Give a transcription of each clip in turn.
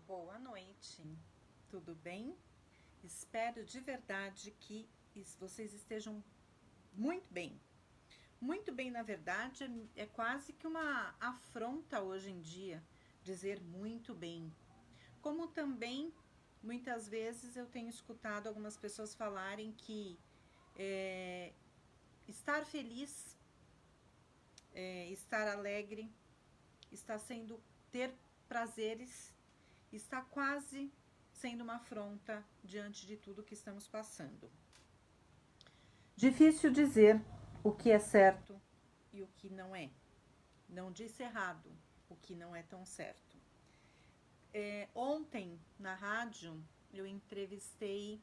Boa noite, tudo bem? Espero de verdade que vocês estejam muito bem. Muito bem, na verdade, é quase que uma afronta hoje em dia dizer muito bem. Como também, muitas vezes, eu tenho escutado algumas pessoas falarem que estar feliz, estar alegre, está sendo ter prazeres, está quase sendo uma afronta diante de tudo que estamos passando. Difícil dizer o que é certo e o que não é. Não disse errado o que não é tão certo. Ontem, na rádio, eu entrevistei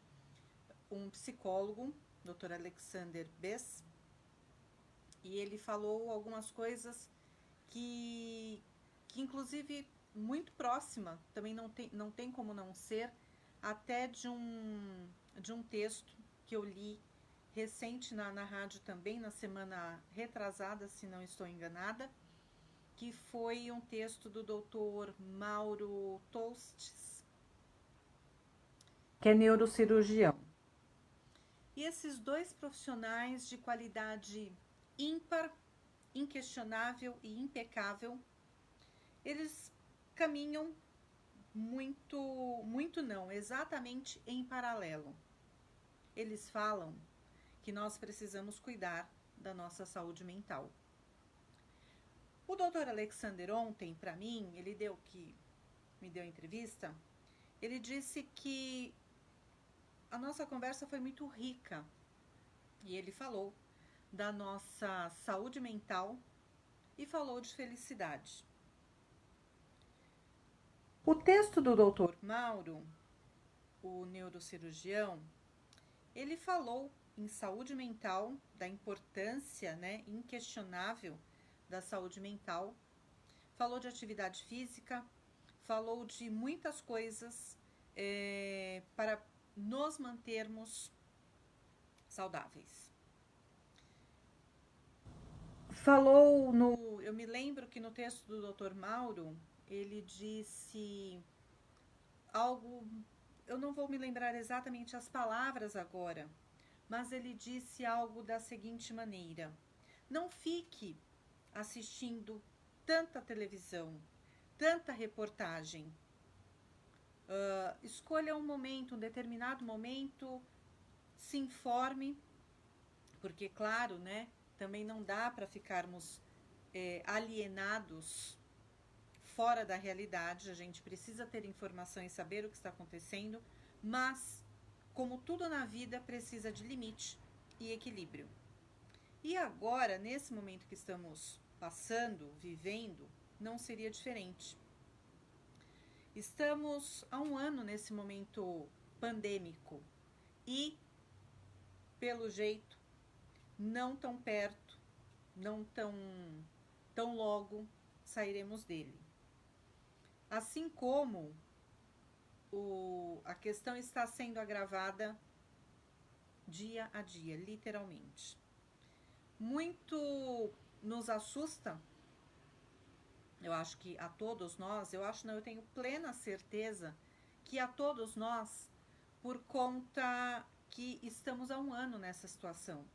um psicólogo, Dr. Alexander Bess, e ele falou algumas coisas que inclusive, muito próxima, também não tem como não ser, até de um texto que eu li recente na rádio também, na semana retrasada, se não estou enganada, que foi um texto do Dr. Mauro Tostes, que é neurocirurgião. E esses dois profissionais de qualidade ímpar, inquestionável e impecável, eles caminham muito não, exatamente em paralelo. Eles falam que nós precisamos cuidar da nossa saúde mental. O Dr. Alexander ontem, para mim, me deu entrevista, ele disse que a nossa conversa foi muito rica e ele falou da nossa saúde mental e falou de felicidade. O texto do Dr. Mauro, o neurocirurgião, ele falou em saúde mental, da importância, inquestionável da saúde mental, falou de atividade física, falou de muitas coisas para nos mantermos saudáveis. Eu me lembro que no texto do Dr. Mauro, ele disse algo, eu não vou me lembrar exatamente as palavras agora, mas ele disse algo da seguinte maneira: não fique assistindo tanta televisão, tanta reportagem. Escolha um momento, um determinado momento, se informe, porque, claro, também não dá para ficarmos alienados fora da realidade. A gente precisa ter informação e saber o que está acontecendo, mas, como tudo na vida, precisa de limite e equilíbrio. E agora, nesse momento que estamos passando, vivendo, não seria diferente. Estamos há um ano nesse momento pandêmico e, pelo jeito, não tão perto, não tão logo sairemos dele. Assim como a questão está sendo agravada dia a dia, literalmente. Muito nos assusta, eu acho que a todos nós, eu tenho plena certeza que a todos nós, por conta que estamos há um ano nessa situação.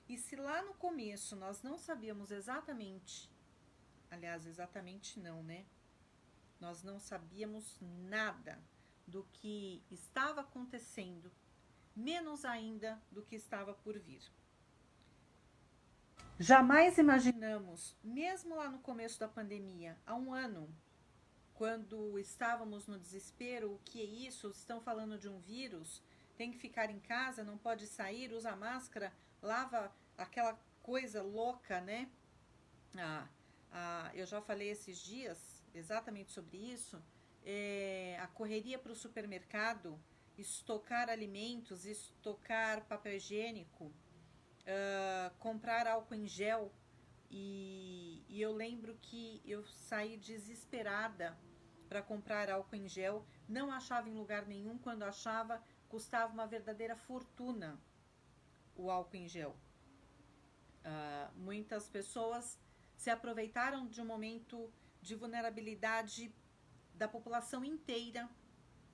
E se lá no começo nós não sabíamos exatamente, aliás, exatamente não, nós não sabíamos nada do que estava acontecendo, menos ainda do que estava por vir. Jamais imaginamos, mesmo lá no começo da pandemia, há um ano, quando estávamos no desespero, o que é isso? Estão falando de um vírus, tem que ficar em casa, não pode sair, usa máscara, lava aquela coisa louca, eu já falei esses dias exatamente sobre isso, a correria para o supermercado, estocar alimentos, estocar papel higiênico, comprar álcool em gel, e eu lembro que eu saí desesperada para comprar álcool em gel, não achava em lugar nenhum, quando achava custava uma verdadeira fortuna o álcool em gel. Muitas pessoas se aproveitaram de um momento de vulnerabilidade da população inteira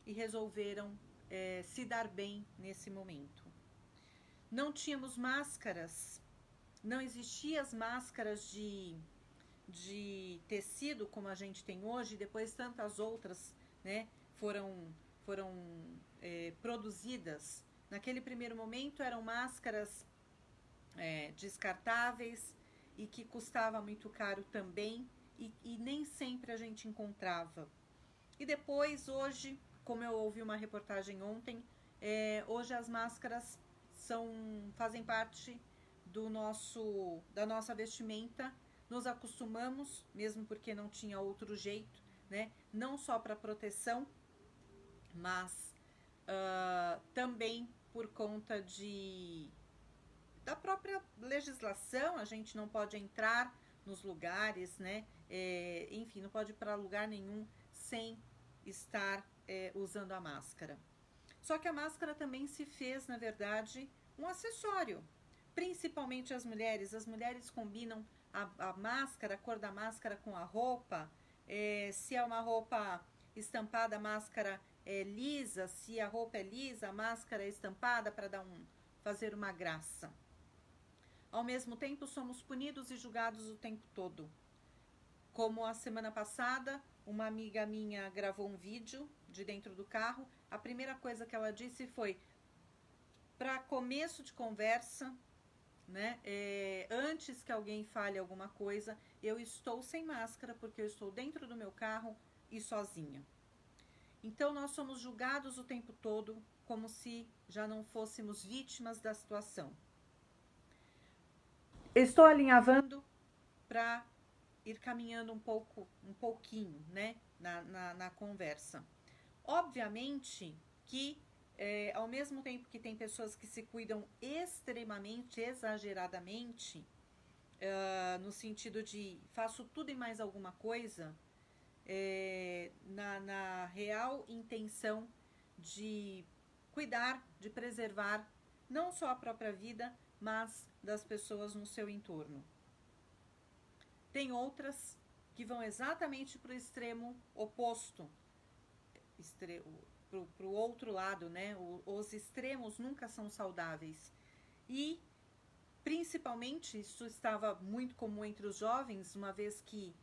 e resolveram se dar bem nesse momento. Não tínhamos máscaras, não existiam as máscaras de tecido como a gente tem hoje, depois tantas outras, né, foram produzidas. Naquele primeiro momento eram máscaras descartáveis e que custava muito caro também, e nem sempre a gente encontrava. E depois, hoje, como eu ouvi uma reportagem ontem, hoje as máscaras fazem parte da nossa vestimenta. Nos acostumamos, mesmo porque não tinha outro jeito, né? Não só para proteção, mas também por conta da própria legislação. A gente não pode entrar nos lugares, né? Enfim, não pode ir para lugar nenhum sem estar usando a máscara. Só que a máscara também se fez, na verdade, um acessório. Principalmente as mulheres combinam a máscara, a cor da máscara com a roupa. Se é uma roupa estampada, a máscara é lisa. Se a roupa é lisa, a máscara é estampada para fazer uma graça. Ao mesmo tempo, somos punidos e julgados o tempo todo. Como a semana passada, uma amiga minha gravou um vídeo de dentro do carro. A primeira coisa que ela disse foi, para começo de conversa, né, antes que alguém fale alguma coisa, eu estou sem máscara porque eu estou dentro do meu carro e sozinha. Então nós somos julgados o tempo todo como se já não fôssemos vítimas da situação. Estou alinhavando para ir caminhando um pouquinho, né, na conversa. Obviamente que ao mesmo tempo que tem pessoas que se cuidam extremamente, exageradamente, no sentido de faço tudo e mais alguma coisa, na real intenção de cuidar, de preservar não só a própria vida, mas das pessoas no seu entorno. Tem outras que vão exatamente para o extremo oposto, para o outro lado, né? Os extremos nunca são saudáveis. E, principalmente, isso estava muito comum entre os jovens, uma vez que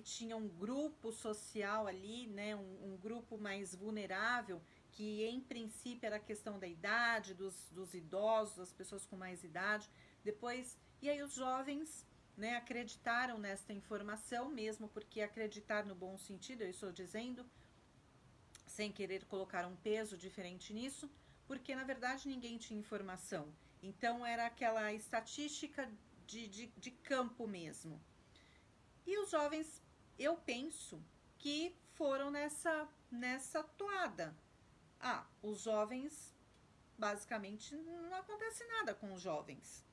tinha um grupo social ali, né? Um grupo mais vulnerável, que em princípio era a questão da idade, dos idosos, das pessoas com mais idade. Depois, e aí os jovens, né, acreditaram nesta informação, mesmo porque acreditar no bom sentido, eu estou dizendo, sem querer colocar um peso diferente nisso, porque na verdade ninguém tinha informação. Então era aquela estatística de campo mesmo. E os jovens, eu penso que foram nessa toada. Os jovens, basicamente, não acontece nada com os jovens.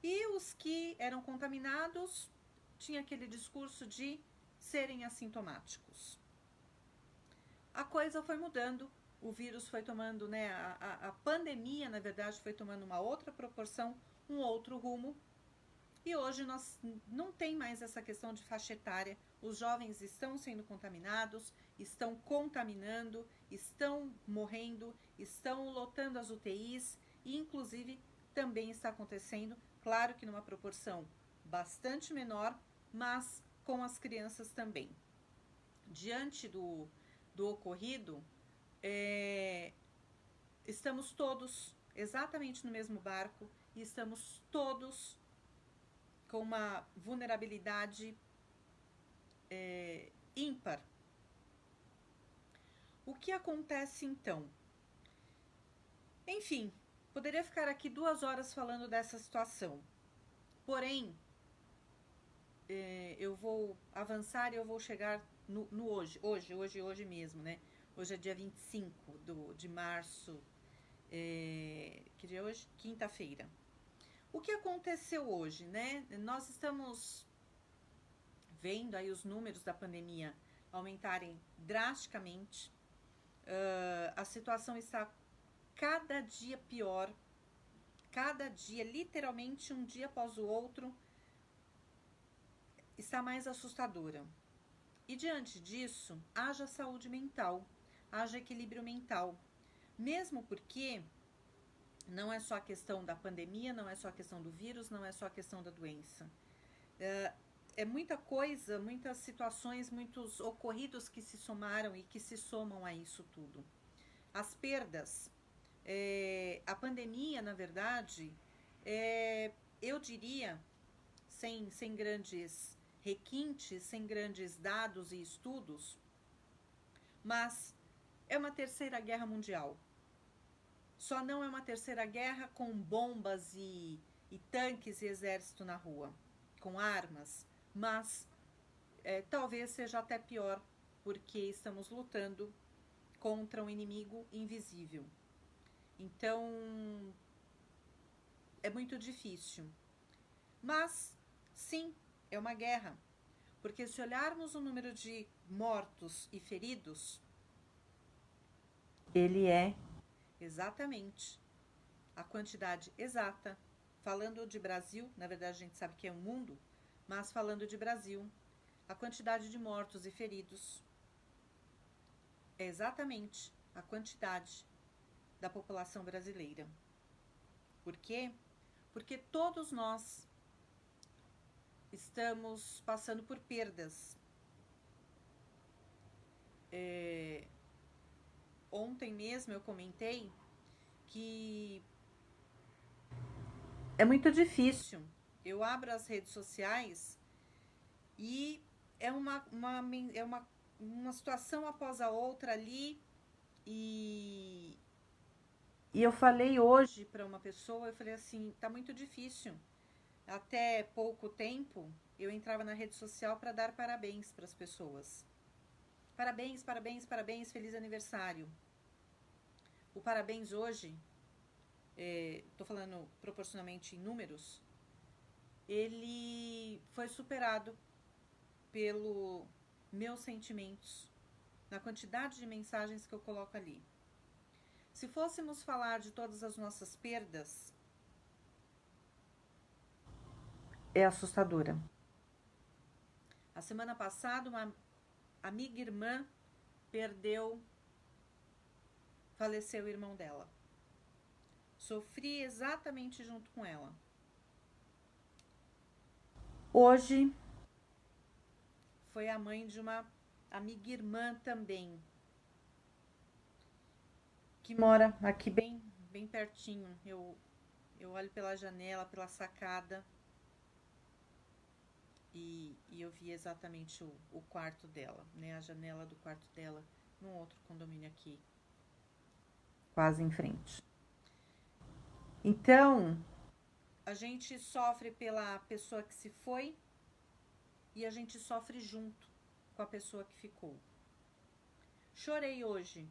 E os que eram contaminados, tinha aquele discurso de serem assintomáticos. A coisa foi mudando, o vírus foi tomando, né, a pandemia, na verdade, foi tomando uma outra proporção, um outro rumo. E hoje nós não tem mais essa questão de faixa etária. Os jovens estão sendo contaminados, estão contaminando, estão morrendo, estão lotando as UTIs e, inclusive, também está acontecendo, claro que numa proporção bastante menor, mas com as crianças também. Diante do ocorrido, estamos todos exatamente no mesmo barco e estamos todos com uma vulnerabilidade ímpar. O que acontece então? Enfim, poderia ficar aqui 2 horas falando dessa situação. Porém, eu vou avançar e eu vou chegar no hoje mesmo, né? Hoje é dia 25 de março, que dia é hoje? Quinta-feira. O que aconteceu hoje, né? Nós estamos vendo aí os números da pandemia aumentarem drasticamente. A situação está cada dia pior, cada dia, literalmente um dia após o outro, está mais assustadora. E diante disso, haja saúde mental, haja equilíbrio mental. Mesmo porque não é só a questão da pandemia, não é só a questão do vírus, não é só a questão da doença. É muita coisa, muitas situações, muitos ocorridos que se somaram e que se somam a isso tudo. As perdas, a pandemia, na verdade, eu diria, sem grandes requintes, sem grandes dados e estudos, mas é uma terceira guerra mundial. Só não é uma terceira guerra com bombas e tanques e exército na rua, com armas, mas talvez seja até pior, porque estamos lutando contra um inimigo invisível. Então, é muito difícil. Mas, sim, é uma guerra, porque se olharmos o número de mortos e feridos, ele é exatamente a quantidade exata. Falando de Brasil, na verdade a gente sabe que é um mundo, mas falando de Brasil, a quantidade de mortos e feridos é exatamente a quantidade da população brasileira. Por quê? Porque todos nós estamos passando por perdas. Ontem mesmo eu comentei que é muito difícil. Eu abro as redes sociais e é uma situação após a outra ali. E eu falei hoje para uma pessoa, eu falei assim, tá muito difícil. Até pouco tempo, eu entrava na rede social para dar parabéns para as pessoas. Parabéns, parabéns, parabéns, feliz aniversário. O parabéns hoje, estou falando proporcionalmente em números, ele foi superado pelos meus sentimentos, na quantidade de mensagens que eu coloco ali. Se fôssemos falar de todas as nossas perdas, é assustadora. A semana passada, uma amiga irmã faleceu o irmão dela. Sofri exatamente junto com ela. Hoje foi a mãe de uma amiga irmã também, que mora aqui bem pertinho. Eu olho pela janela, pela sacada, e eu vi exatamente o quarto dela, né? A janela do quarto dela, num outro condomínio aqui, quase em frente. Então, a gente sofre pela pessoa que se foi e a gente sofre junto com a pessoa que ficou. Chorei hoje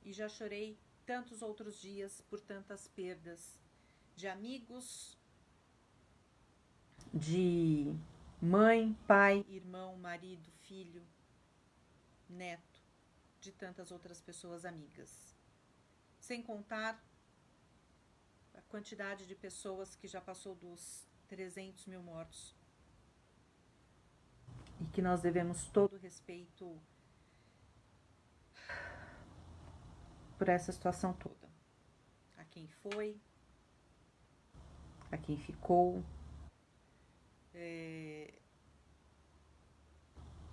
e já chorei tantos outros dias por tantas perdas de amigos, de mãe, pai, irmão, marido, filho, neto, de tantas outras pessoas amigas. Sem contar a quantidade de pessoas que já passou dos 300 mil mortos. E que nós devemos todo respeito por essa situação toda. A quem foi, a quem ficou.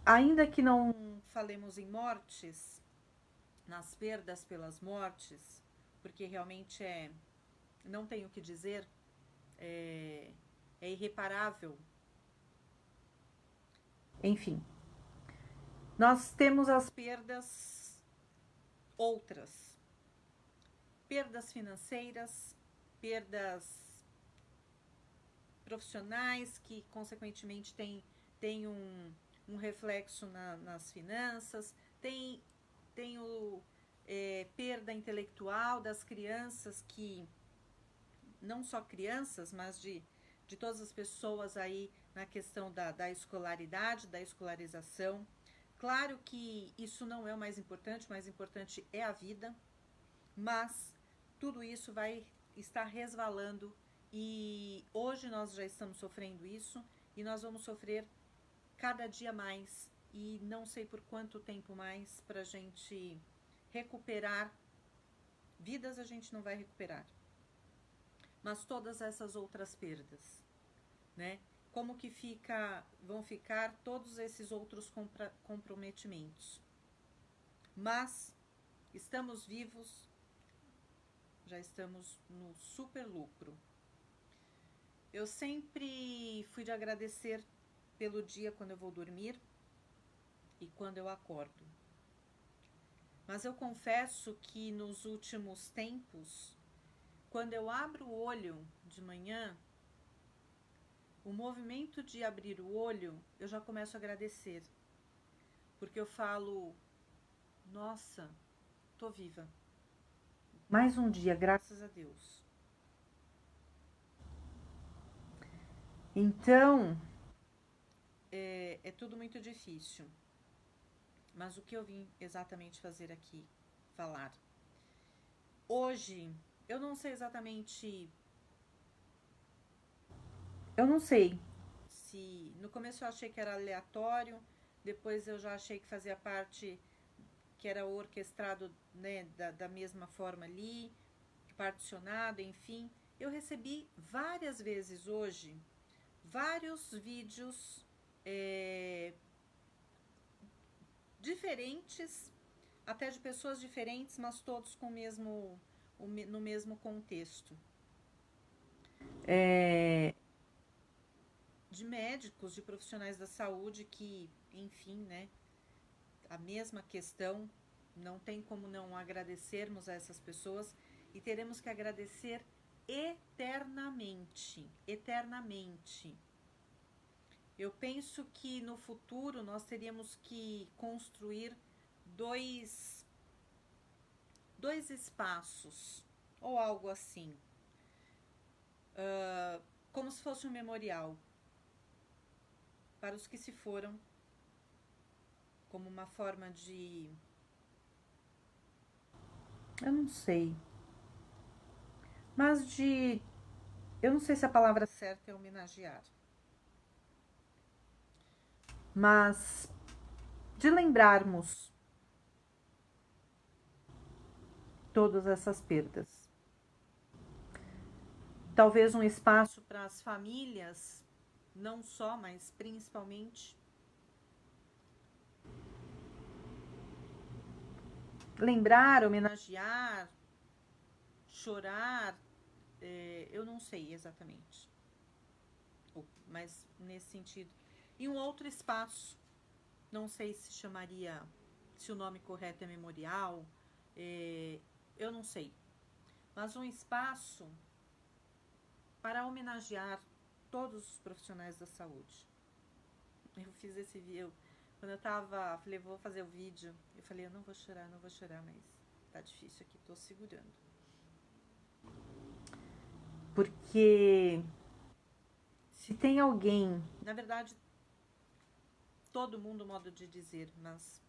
Ainda que não falemos em mortes, nas perdas pelas mortes, porque realmente não tenho o que dizer, é irreparável. Enfim, nós temos as perdas outras, perdas financeiras, perdas profissionais que consequentemente tem um reflexo nas finanças, tem perda intelectual das crianças, que não só crianças, mas de todas as pessoas aí na questão da escolaridade, da escolarização. Claro que isso não é o mais importante é a vida, mas tudo isso vai estar resvalando e hoje nós já estamos sofrendo isso e nós vamos sofrer cada dia mais e não sei por quanto tempo mais para a gente recuperar. Vidas a gente não vai recuperar, mas todas essas outras perdas, né? Como que vão ficar todos esses outros comprometimentos? Mas estamos vivos, já estamos no super lucro. Eu sempre fui de agradecer pelo dia quando eu vou dormir e quando eu acordo. Mas eu confesso que nos últimos tempos, quando eu abro o olho de manhã, o movimento de abrir o olho, eu já começo a agradecer. Porque eu falo, nossa, tô viva. Mais um dia, graças a Deus. Então, é tudo muito difícil. Mas o que eu vim exatamente fazer aqui? Falar. Hoje, eu não sei exatamente. Eu não sei se. No começo eu achei que era aleatório, depois eu já achei que fazia parte, que era orquestrado, né, da mesma forma ali, particionado, enfim. Eu recebi várias vezes hoje vários vídeos diferentes, até de pessoas diferentes, mas todos com no mesmo contexto. De médicos, de profissionais da saúde que, enfim, né, a mesma questão, não tem como não agradecermos a essas pessoas e teremos que agradecer eternamente, eternamente. Eu penso que no futuro nós teríamos que construir dois espaços ou algo assim, como se fosse um memorial para os que se foram, como uma forma de, eu não sei, mas de, eu não sei se a palavra certa é homenagear, mas de lembrarmos todas essas perdas. Talvez um espaço para as famílias, não só, mas principalmente, lembrar, homenagear, chorar, eu não sei exatamente, mas nesse sentido. E um outro espaço, não sei se chamaria, se o nome correto é memorial, eu não sei, mas um espaço para homenagear todos os profissionais da saúde. Eu fiz esse vídeo, quando eu tava, falei, vou fazer o vídeo, eu falei, eu não vou chorar, mas tá difícil aqui, tô segurando. Porque se tem alguém, na verdade, todo mundo, modo de dizer, mas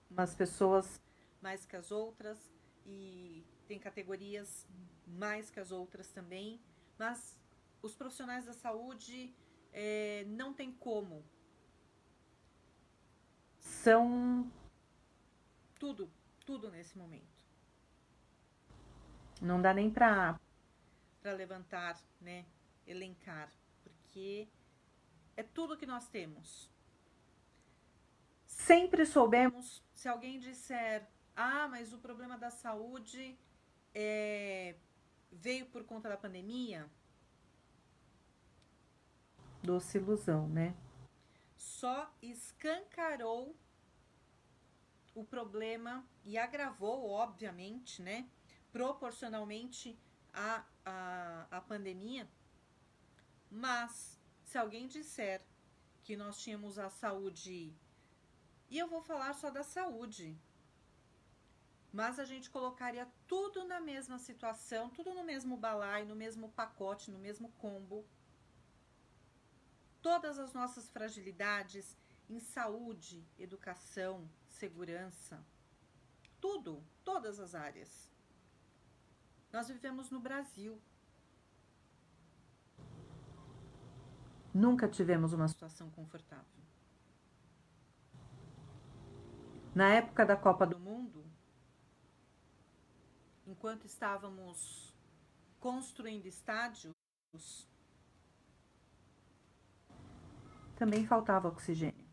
umas pessoas mais que as outras, e tem categorias mais que as outras também, mas os profissionais da saúde não tem como. São tudo nesse momento. Não dá nem para levantar, né, elencar, porque é tudo que nós temos. Sempre soubemos, se alguém disser, mas o problema da saúde veio por conta da pandemia, doce ilusão, né? Só escancarou o problema e agravou, obviamente, né, proporcionalmente à pandemia. Mas se alguém disser que nós tínhamos a saúde, e eu vou falar só da saúde, mas a gente colocaria tudo na mesma situação, tudo no mesmo balaio, no mesmo pacote, no mesmo combo. Todas as nossas fragilidades em saúde, educação, segurança, tudo, todas as áreas. Nós vivemos no Brasil. Nunca tivemos uma situação confortável. Na época da Copa do Mundo, enquanto estávamos construindo estádios, também faltava oxigênio.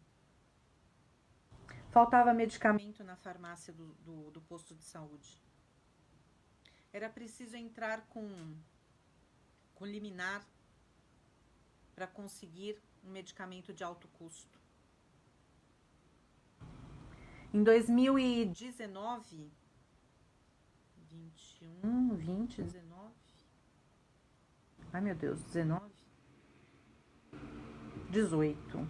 Faltava medicamento na farmácia do posto de saúde. Era preciso entrar com liminar para conseguir um medicamento de alto custo. Em 2019, 21, 20, 19, ai meu Deus, 19, 18,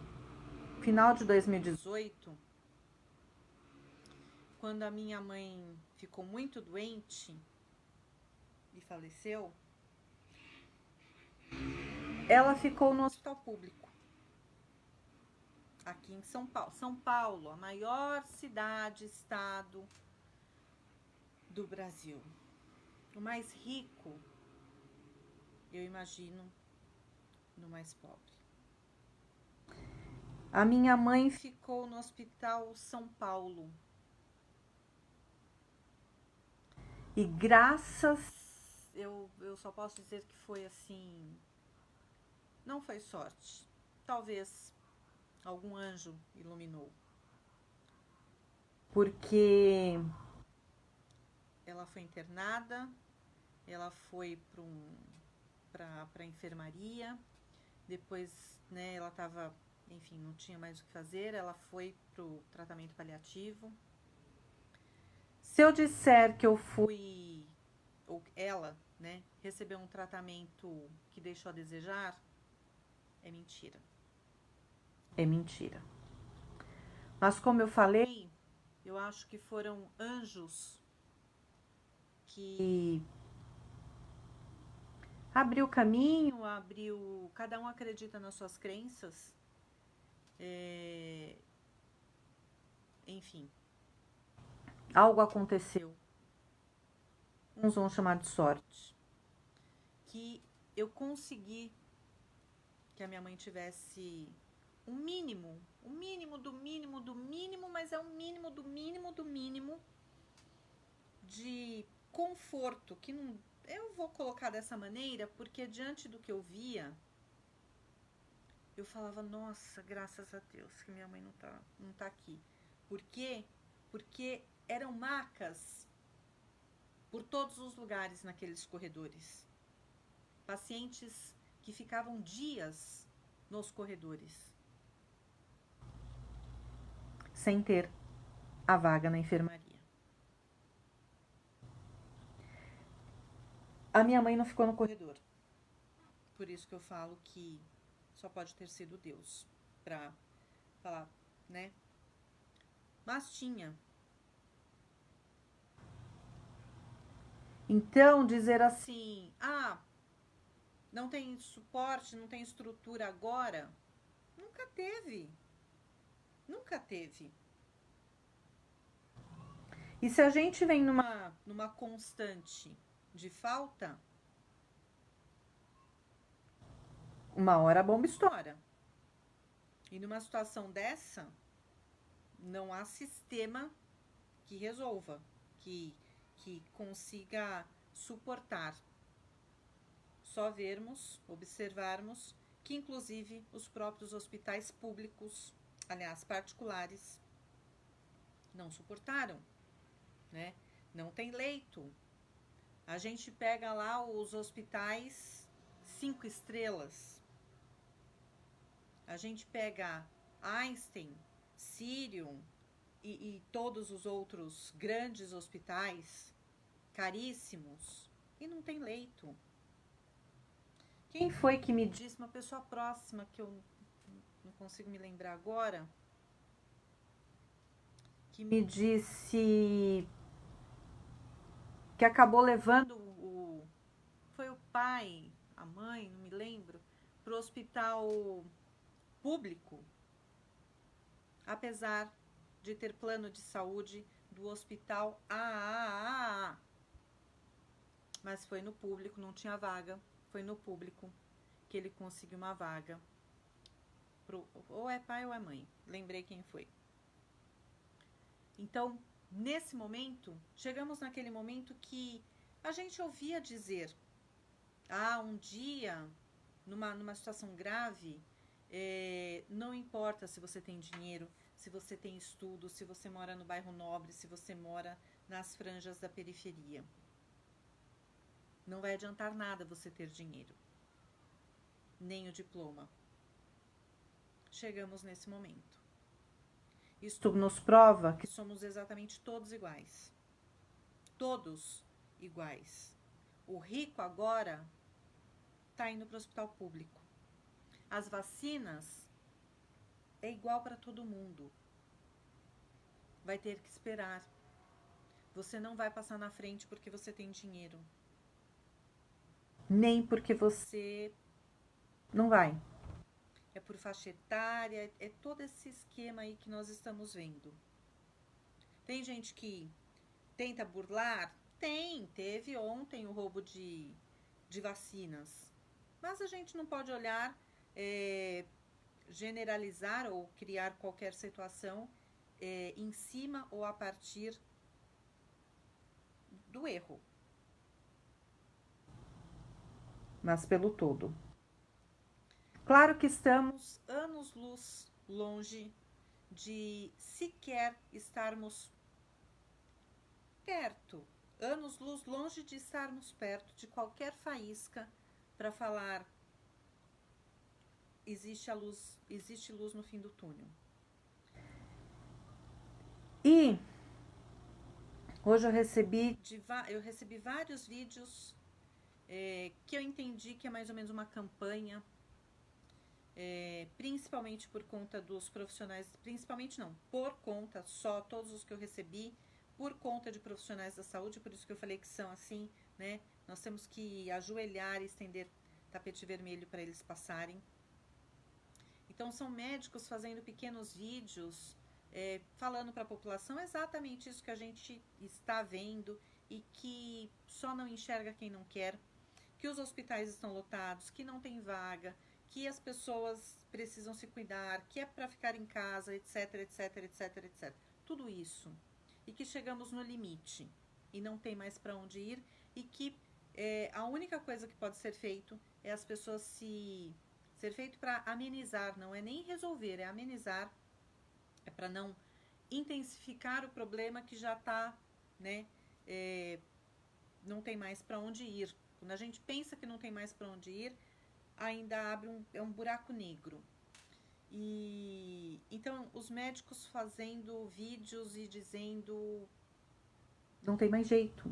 final de 2018, quando a minha mãe ficou muito doente e faleceu, ela ficou no hospital público, aqui em São Paulo. São Paulo, a maior cidade, estado do Brasil. O mais rico, eu imagino, no mais pobre. A minha mãe ficou no Hospital São Paulo. E eu só posso dizer que foi assim, não foi sorte. Talvez algum anjo iluminou. Porque ela foi internada, ela foi para a enfermaria, depois, né, ela estava, enfim, não tinha mais o que fazer, ela foi pro tratamento paliativo. Se eu disser que eu fui, ou ela, né, recebeu um tratamento que deixou a desejar, é mentira. É mentira. Mas como eu falei, eu acho que foram anjos que abriu caminho, cada um acredita nas suas crenças. Enfim, algo aconteceu. Uns vão chamar de sorte. Que eu consegui que a minha mãe tivesse um mínimo do mínimo do mínimo, mas é um mínimo do mínimo do mínimo de conforto, que não, eu vou colocar dessa maneira, porque diante do que eu via, eu falava, nossa, graças a Deus que minha mãe não tá aqui. Por quê? Porque eram macas por todos os lugares naqueles corredores. Pacientes que ficavam dias nos corredores, sem ter a vaga na enfermaria. A minha mãe não ficou no corredor. Por isso que eu falo que só pode ter sido Deus pra falar, né? Mas tinha. Então, dizer assim, não tem suporte, não tem estrutura agora, nunca teve. Nunca teve. E se a gente vem numa constante de falta, uma hora a bomba estoura. E numa situação dessa, não há sistema que resolva, que consiga suportar. Só observarmos que inclusive os próprios hospitais públicos, aliás, particulares, não suportaram, né? Não tem leito. A gente pega lá os hospitais 5 estrelas. A gente pega Einstein, Sírio e todos os outros grandes hospitais, caríssimos, e não tem leito. Quem foi que me disse, uma pessoa próxima, que eu não consigo me lembrar agora, que me disse que acabou levando foi o pai, a mãe, não me lembro, pro hospital público, apesar de ter plano de saúde do hospital AAA. Mas foi no público, não tinha vaga, foi no público que ele conseguiu uma vaga. Ou é pai ou é mãe, lembrei quem foi. Então, nesse momento, chegamos naquele momento que a gente ouvia dizer, um dia, numa situação grave, não importa se você tem dinheiro, se você tem estudo, se você mora no bairro nobre, se você mora nas franjas da periferia. Não vai adiantar nada você ter dinheiro, nem o diploma. Chegamos nesse momento. Isto nos prova que somos exatamente todos iguais. Todos iguais. O rico agora está indo para o hospital público. As vacinas é igual para todo mundo. Vai ter que esperar. Você não vai passar na frente porque você tem dinheiro. Nem porque você não vai. É por faixa etária, é todo esse esquema aí que nós estamos vendo. Tem gente que tenta burlar? Teve ontem o roubo de vacinas. Mas a gente não pode olhar, generalizar ou criar qualquer situação em cima ou a partir do erro. Mas pelo todo. Claro que estamos anos-luz longe de sequer estarmos perto, anos-luz longe de estarmos perto de qualquer faísca para falar existe luz no fim do túnel. E hoje eu recebi vários vídeos que eu entendi que é mais ou menos uma campanha, principalmente por conta dos profissionais, principalmente não, por conta só, todos os que eu recebi, por conta de profissionais da saúde, por isso que eu falei que são assim, né? Nós temos que ajoelhar e estender tapete vermelho para eles passarem. Então, são médicos fazendo pequenos vídeos, falando para a população exatamente isso que a gente está vendo e que só não enxerga quem não quer, que os hospitais estão lotados, que não tem vaga, que as pessoas precisam se cuidar, que é para ficar em casa, etc, etc, etc, etc. Tudo isso. E que chegamos no limite e não tem mais para onde ir e que a única coisa que pode ser feito é as pessoas ser feito para amenizar, não é nem resolver, é amenizar, é para não intensificar o problema que já está, né, não tem mais para onde ir. Quando a gente pensa que não tem mais para onde ir, ainda abre um buraco negro. E então os médicos fazendo vídeos e dizendo não tem mais jeito,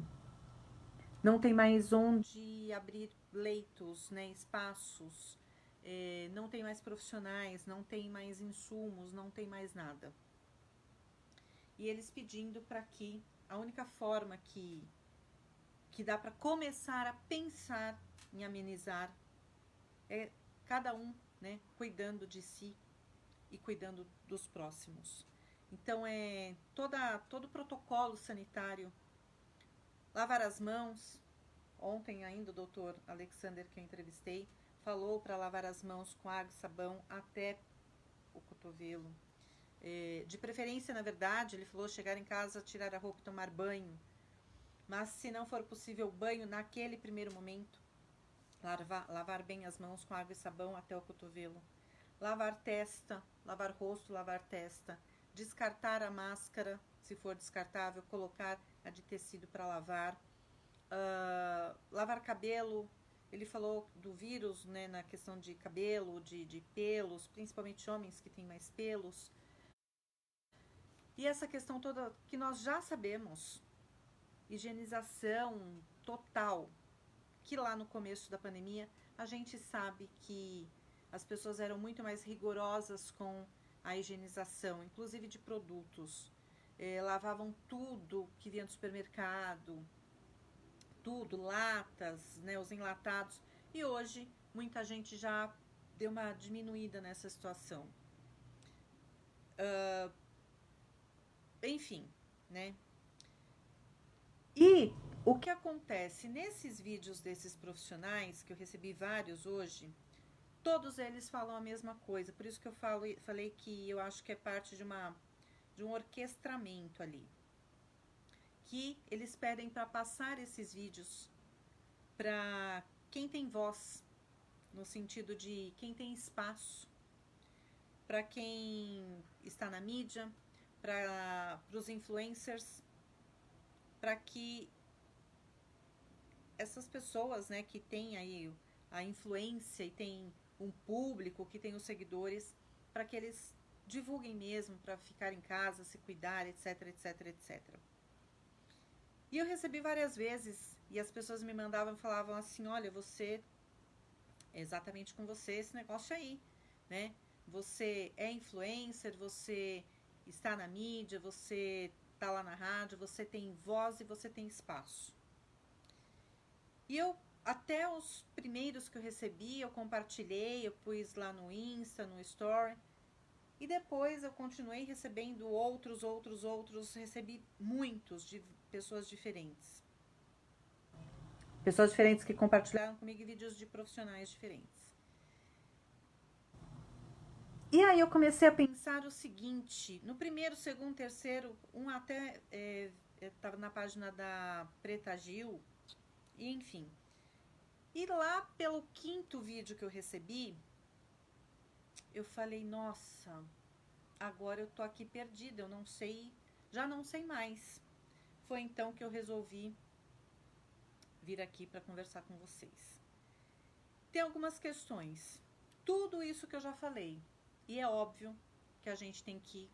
não tem mais onde abrir leitos, né, espaços, não tem mais profissionais, não tem mais insumos, não tem mais nada. E eles pedindo para que a única forma que dá para começar a pensar em amenizar é cada um, né, cuidando de si e cuidando dos próximos. Então, todo o protocolo sanitário, lavar as mãos. Ontem ainda o doutor Alexander, que eu entrevistei, falou para lavar as mãos com água e sabão até o cotovelo. De preferência, na verdade, ele falou chegar em casa, tirar a roupa e tomar banho. Mas se não for possível banho naquele primeiro momento, lavar bem as mãos com água e sabão até o cotovelo. Lavar testa, lavar rosto, lavar testa. Descartar a máscara, se for descartável, colocar a de tecido para lavar. Lavar cabelo. Ele falou do vírus, né, na questão de cabelo, de pelos, principalmente homens que têm mais pelos. E essa questão toda que nós já sabemos, higienização total, que lá no começo da pandemia a gente sabe que as pessoas eram muito mais rigorosas com a higienização, inclusive de produtos. Lavavam tudo que vinha do supermercado, tudo, latas, né, os enlatados. E hoje muita gente já deu uma diminuída nessa situação. Enfim, né? E o que acontece nesses vídeos desses profissionais, que eu recebi vários hoje, todos eles falam a mesma coisa. Por isso que eu falei que eu acho que é parte de de um orquestramento ali, que eles pedem para passar esses vídeos para quem tem voz, no sentido de quem tem espaço, para quem está na mídia, para os influencers, para que essas pessoas, né, que têm aí a influência e tem um público, que tem os seguidores, para que eles divulguem mesmo, para ficar em casa, se cuidar, etc, etc, etc. E eu recebi várias vezes, e as pessoas me mandavam e falavam assim, olha, você, é exatamente com você esse negócio aí, né? Você é influencer, você está na mídia, você está lá na rádio, você tem voz e você tem espaço. E eu, até os primeiros que eu recebi, eu compartilhei, eu pus lá no Insta, no Story. E depois eu continuei recebendo outros, recebi muitos de pessoas diferentes. Pessoas diferentes que compartilharam comigo vídeos de profissionais diferentes. E aí eu comecei a pensar o seguinte, no primeiro, segundo, terceiro, um até estava na página da Preta Gil, e enfim. E lá pelo quinto vídeo que eu recebi, eu falei, nossa, agora eu tô aqui perdida, eu não sei, já não sei mais. Foi então que eu resolvi vir aqui para conversar com vocês. Tem algumas questões, tudo isso que eu já falei, e é óbvio que a gente tem que,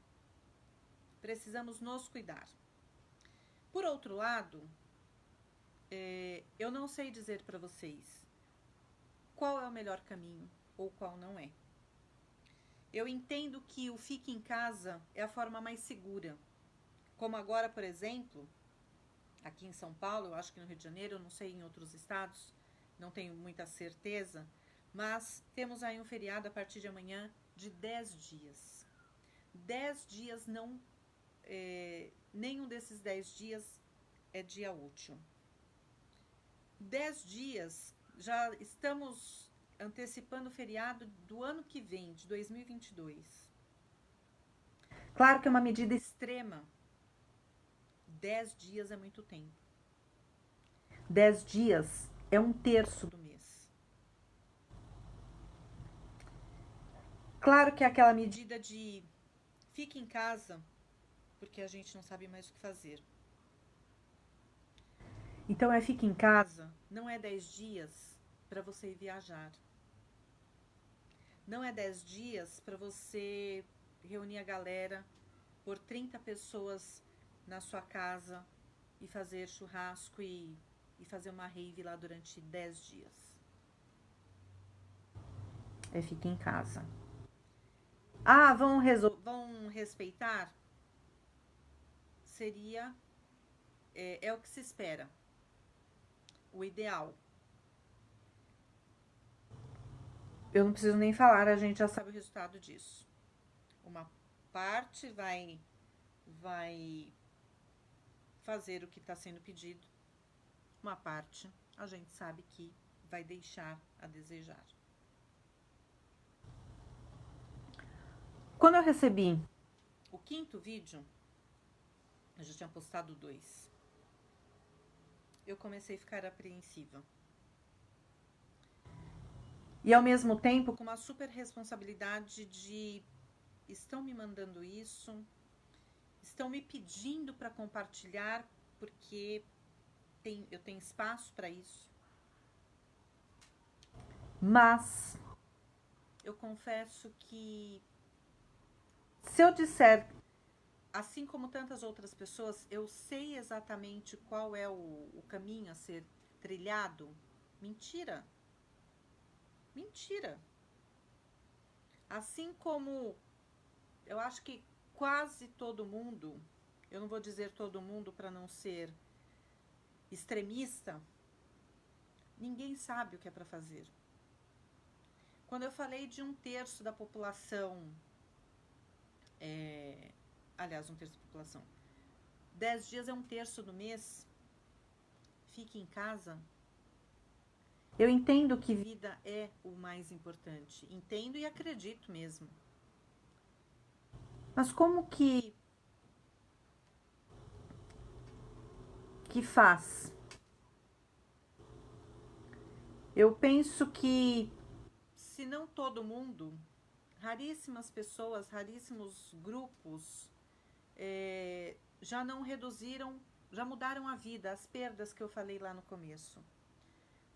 precisamos nos cuidar. Por outro lado, eu não sei dizer para vocês qual é o melhor caminho ou qual não é. Eu entendo que o fique em casa é a forma mais segura. Como agora, por exemplo, aqui em São Paulo, eu acho que no Rio de Janeiro, eu não sei em outros estados, não tenho muita certeza, mas temos aí um feriado a partir de amanhã de 10 dias. 10 dias não, nenhum desses 10 dias é dia útil. 10 dias, já estamos antecipando o feriado do ano que vem, de 2022. Claro que é uma medida extrema. 10 dias é muito tempo. 10 dias é um terço do mês. Claro que é aquela medida de fique em casa, porque a gente não sabe mais o que fazer. Então fique em casa, não é 10 dias para você ir viajar. Não é 10 dias para você reunir a galera, por 30 pessoas na sua casa e fazer churrasco e fazer uma rave lá durante 10 dias. Fique em casa. Ah, vão respeitar? Seria, é o que se espera. O ideal. Eu não preciso nem falar, a gente já sabe o resultado disso. Uma parte vai fazer o que está sendo pedido. Uma parte a gente sabe que vai deixar a desejar. Quando eu recebi o quinto vídeo, eu já tinha postado 2. Eu comecei a ficar apreensiva. E ao mesmo tempo com uma super responsabilidade de estão me mandando isso, estão me pedindo para compartilhar porque eu tenho espaço para isso. Mas eu confesso que se eu disser, assim como tantas outras pessoas, eu sei exatamente qual é o caminho a ser trilhado, mentira. Mentira. Assim como eu acho que quase todo mundo, eu não vou dizer todo mundo para não ser extremista, ninguém sabe o que é para fazer. Quando eu falei de um terço da população, aliás, um terço da população, 10 dias é um terço do mês, fique em casa. Eu entendo que vida é o mais importante, entendo e acredito mesmo. Mas como que que faz. Eu penso que, se não todo mundo, raríssimas pessoas, raríssimos grupos já não reduziram, já mudaram a vida, as perdas que eu falei lá no começo.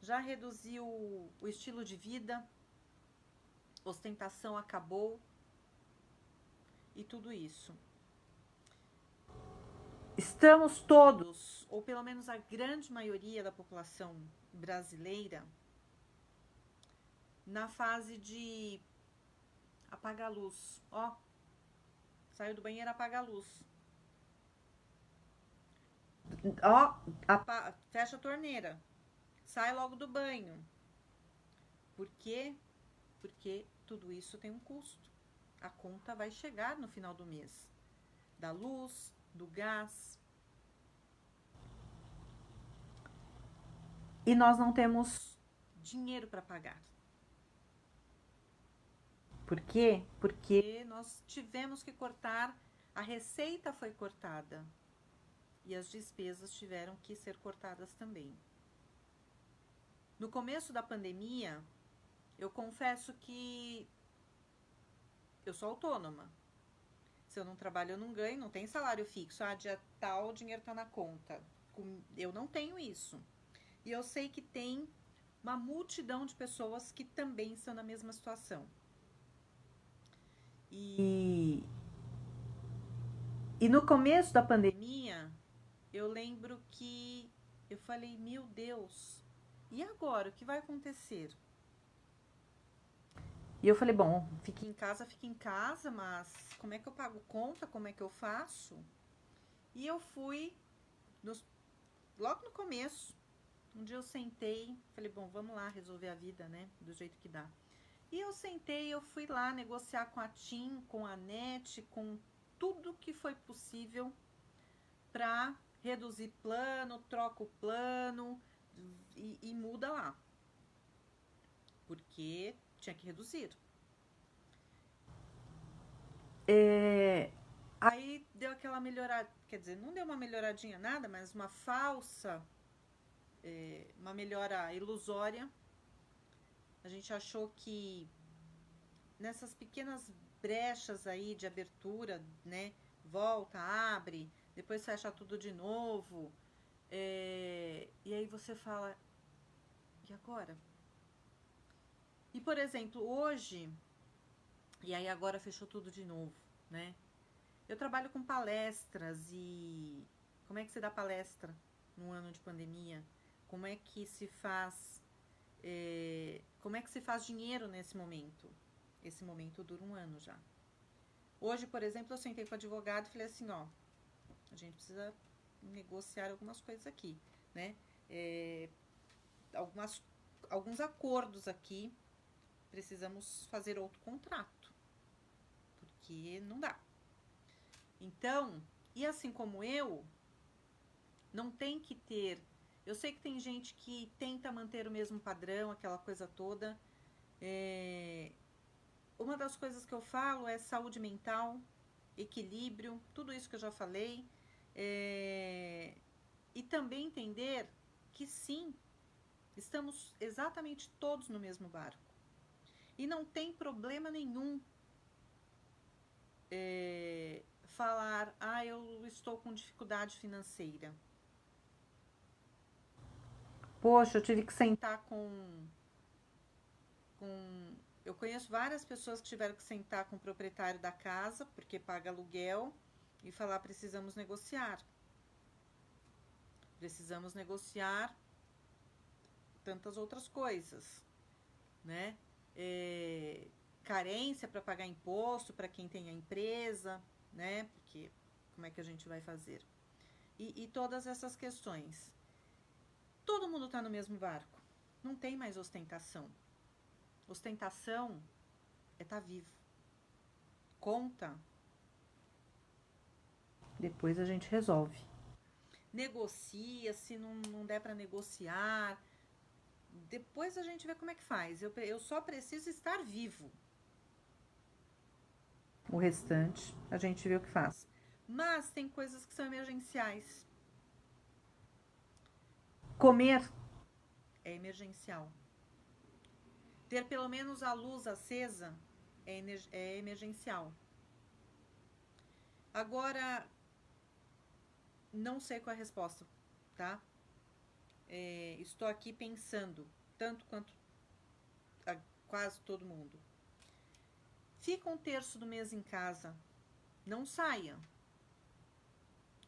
Já reduziu o estilo de vida, ostentação acabou e tudo isso. Estamos todos, ou pelo menos a grande maioria da população brasileira, na fase de apagar a luz. Ó, saiu do banheiro, apaga a luz. Ó, fecha a torneira. Sai logo do banho. Por quê? Porque tudo isso tem um custo. A conta vai chegar no final do mês. Da luz, do gás. E nós não temos dinheiro para pagar. Por quê? Porque nós tivemos que cortar, a receita foi cortada. E as despesas tiveram que ser cortadas também. No começo da pandemia, eu confesso que eu sou autônoma. Se eu não trabalho, eu não ganho, não tem salário fixo. Ah, dia tal, o dinheiro tá na conta. Eu não tenho isso. E eu sei que tem uma multidão de pessoas que também estão na mesma situação. E no começo da pandemia, eu lembro que eu falei, meu Deus, e agora? O que vai acontecer? E eu falei, bom, fique em casa, mas como é que eu pago conta? Como é que eu faço? E eu fui, logo no começo, um dia eu sentei, falei, bom, vamos lá resolver a vida, né? Do jeito que dá. E eu sentei, eu fui lá negociar com a TIM, com a NET, com tudo que foi possível para reduzir plano, troca o plano e muda lá. Porque tinha que reduzir. Aí deu aquela melhorada, quer dizer, não deu uma melhoradinha nada, mas uma falsa, uma melhora ilusória. A gente achou que nessas pequenas brechas aí de abertura, né, volta, abre, depois fecha tudo de novo, e aí você fala, e agora? E, por exemplo, hoje, e aí agora fechou tudo de novo, né? Eu trabalho com palestras e como é que se dá palestra num ano de pandemia? Como é que se faz como é que se faz dinheiro nesse momento? Esse momento dura um ano já. Hoje, por exemplo, eu sentei com o advogado e falei assim, ó, a gente precisa negociar algumas coisas aqui, né? Alguns acordos aqui, precisamos fazer outro contrato, porque não dá. Então, e assim como eu, não tem que ter... Eu sei que tem gente que tenta manter o mesmo padrão, aquela coisa toda. Uma das coisas que eu falo é saúde mental, equilíbrio, tudo isso que eu já falei. E também entender que sim, estamos exatamente todos no mesmo barco. E não tem problema nenhum falar, eu estou com dificuldade financeira. Poxa, eu tive que sentar eu conheço várias pessoas que tiveram que sentar com o proprietário da casa, porque paga aluguel, e falar, precisamos negociar. Precisamos negociar tantas outras coisas, né? Carência para pagar imposto para quem tem a empresa, né? Porque como é que a gente vai fazer? E todas essas questões. Todo mundo está no mesmo barco. Não tem mais ostentação. Ostentação é estar vivo. Conta, depois a gente resolve. Negocia, se não der para negociar, depois a gente vê como é que faz. Eu só preciso estar vivo. O restante a gente vê o que faz. Mas tem coisas que são emergenciais. Comer é emergencial. Ter pelo menos a luz acesa é emergencial. Agora, não sei qual é a resposta, tá? Estou aqui pensando, tanto quanto quase todo mundo. Fica um terço do mês em casa, não saia.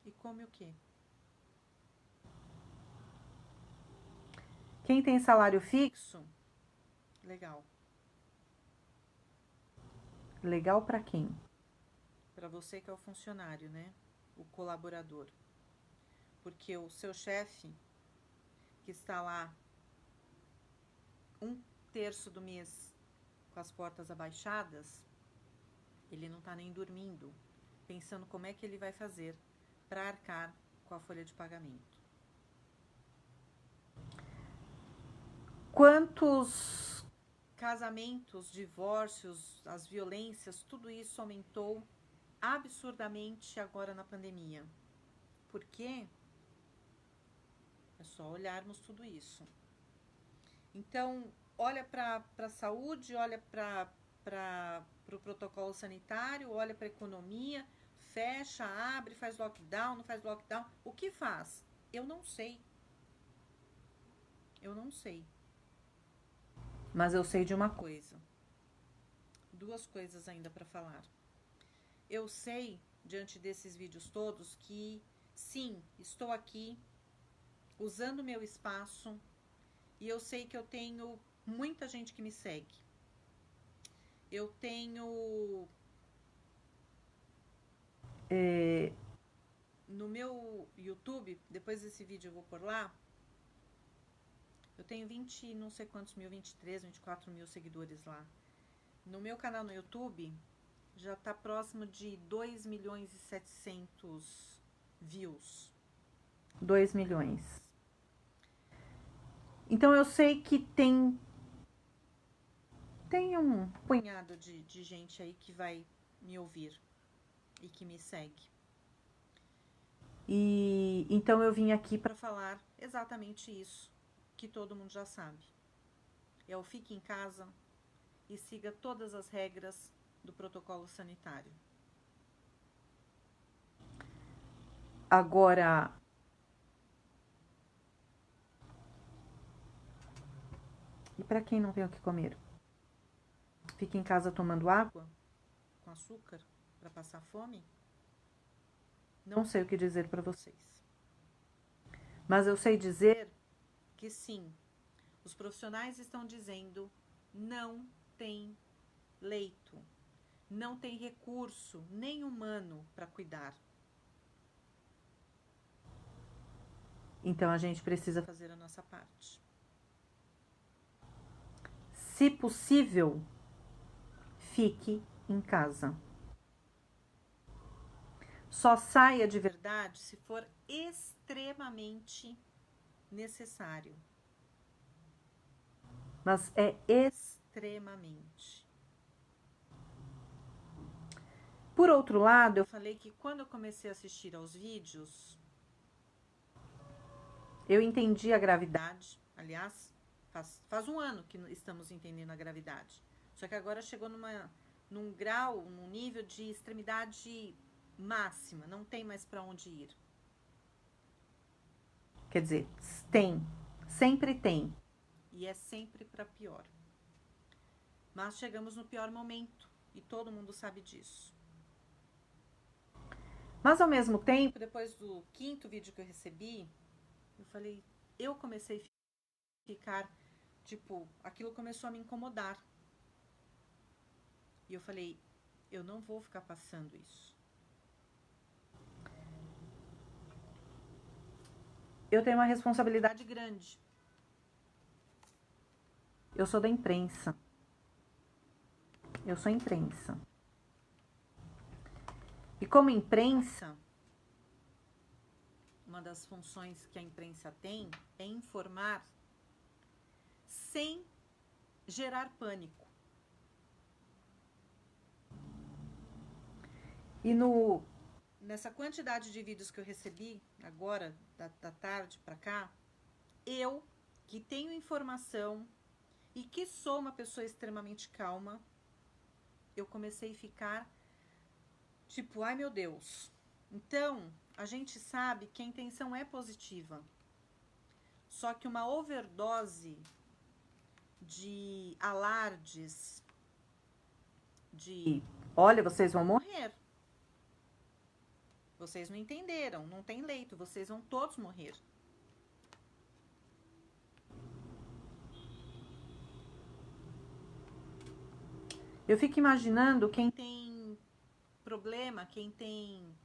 E come o quê? Quem tem salário fixo, legal. Legal para quem? Para você que é o funcionário, né? O colaborador. Porque o seu chefe, que está lá um terço do mês com as portas abaixadas, ele não está nem dormindo, pensando como é que ele vai fazer para arcar com a folha de pagamento. Quantos casamentos, divórcios, as violências, tudo isso aumentou absurdamente agora na pandemia. Por quê? É só olharmos tudo isso. Então, olha para a saúde, olha para o protocolo sanitário, olha para a economia, fecha, abre, faz lockdown, não faz lockdown. O que faz? Eu não sei. Eu não sei. Mas eu sei de uma coisa. Duas coisas ainda para falar. Eu sei, diante desses vídeos todos, que sim, estou aqui usando meu espaço e eu sei que eu tenho muita gente que me segue. Eu tenho no meu YouTube, depois desse vídeo eu vou por lá, eu tenho 20, não sei quantos mil, 23, 24 mil seguidores lá. No meu canal no YouTube, já tá próximo de 2 milhões e 700 views. 2 milhões. Então eu sei que tem um punhado de gente aí que vai me ouvir e que me segue. E então eu vim aqui para falar exatamente isso que todo mundo já sabe. É o fique em casa e siga todas as regras do protocolo sanitário. Agora, e para quem não tem o que comer? Fica em casa tomando água com açúcar para passar fome? Não sei o que dizer para vocês. Mas eu sei dizer que sim, os profissionais estão dizendo não tem leito, não tem recurso nem humano para cuidar. Então a gente precisa fazer a nossa parte. Se possível, fique em casa. Só saia de verdade se for extremamente necessário. Mas é extremamente. Por outro lado, eu falei que quando eu comecei a assistir aos vídeos, eu entendi a gravidade. Aliás, faz um ano que estamos entendendo a gravidade. Só que agora chegou num grau, num nível de extremidade máxima. Não tem mais para onde ir. Quer dizer, tem. Sempre tem. E é sempre para pior. Mas chegamos no pior momento. E todo mundo sabe disso. Mas ao mesmo tempo, depois do 5º vídeo que eu recebi, eu falei, eu comecei a ficar, tipo, aquilo começou a me incomodar. E eu falei, eu não vou ficar passando isso. Eu tenho uma responsabilidade grande. Eu sou da imprensa. Eu sou imprensa. E como imprensa, uma das funções que a imprensa tem é informar sem gerar pânico. E nessa quantidade de vídeos que eu recebi agora, da tarde para cá, eu, que tenho informação e que sou uma pessoa extremamente calma, eu comecei a ficar tipo, ai meu Deus. Então, a gente sabe que a intenção é positiva. Só que uma overdose de alardes, de olha, vocês vão morrer. Vocês não entenderam, não tem leito, vocês vão todos morrer. Eu fico imaginando quem tem problema, quem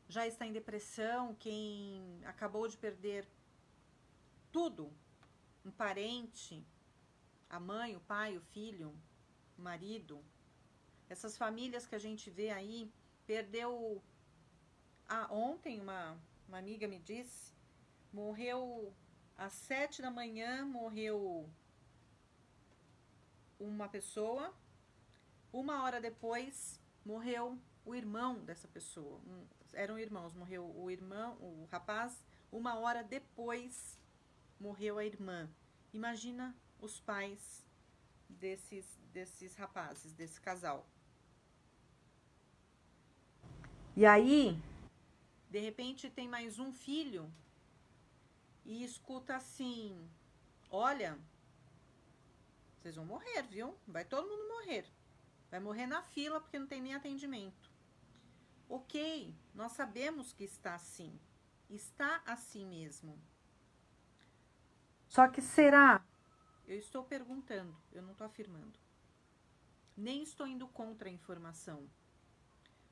já está em depressão, quem acabou de perder tudo, um parente, a mãe, o pai, o filho, o marido. Essas famílias que a gente vê aí, perdeu... ontem uma amiga me disse, morreu às 7 da manhã, morreu uma pessoa, 1 hora depois morreu o irmão dessa pessoa. Eram irmãos, morreu o irmão, o rapaz, 1 hora depois morreu a irmã. Imagina os pais desses rapazes, desse casal. E aí, de repente, tem mais um filho e escuta assim: olha, vocês vão morrer, viu? Vai todo mundo morrer. Vai morrer na fila porque não tem nem atendimento. Ok, nós sabemos que está assim. Está assim mesmo. Só que será? Eu estou perguntando, eu não estou afirmando. Nem estou indo contra a informação.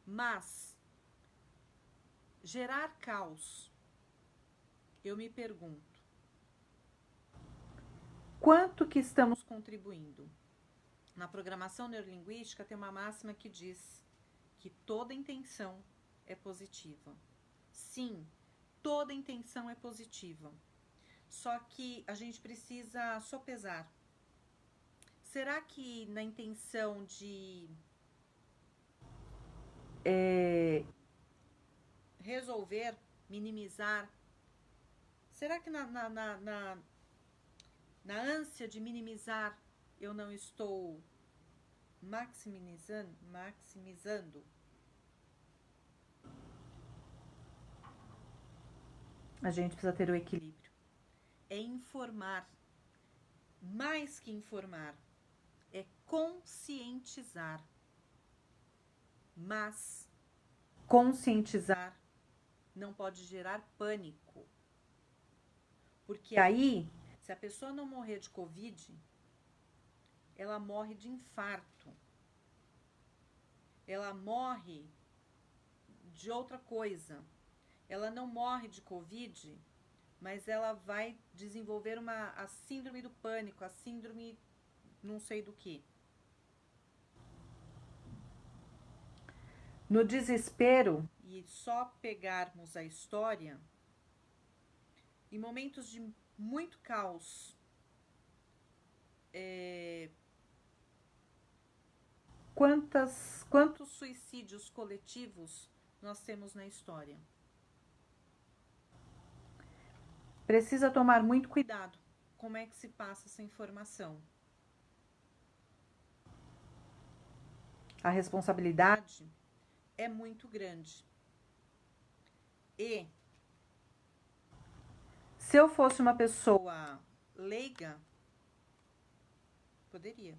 Mas gerar caos, eu me pergunto, quanto que estamos contribuindo? Na programação neurolinguística tem uma máxima que diz que toda intenção é positiva. Sim, toda intenção é positiva. Só que a gente precisa sopesar. Será que na intenção de resolver, minimizar, será que na ânsia de minimizar eu não estou maximizando? A gente precisa ter o equilíbrio. É informar, mais que informar, é conscientizar. Mas conscientizar não pode gerar pânico. Porque aí, se a pessoa não morrer de Covid, ela morre de infarto. Ela morre de outra coisa. Ela não morre de Covid, mas ela vai desenvolver a síndrome do pânico, a síndrome não sei do que. No desespero, e só pegarmos a história, em momentos de muito caos, quantos suicídios coletivos nós temos na história? Precisa tomar muito cuidado como é que se passa essa informação. A responsabilidade é muito grande. E se eu fosse uma pessoa leiga, poderia.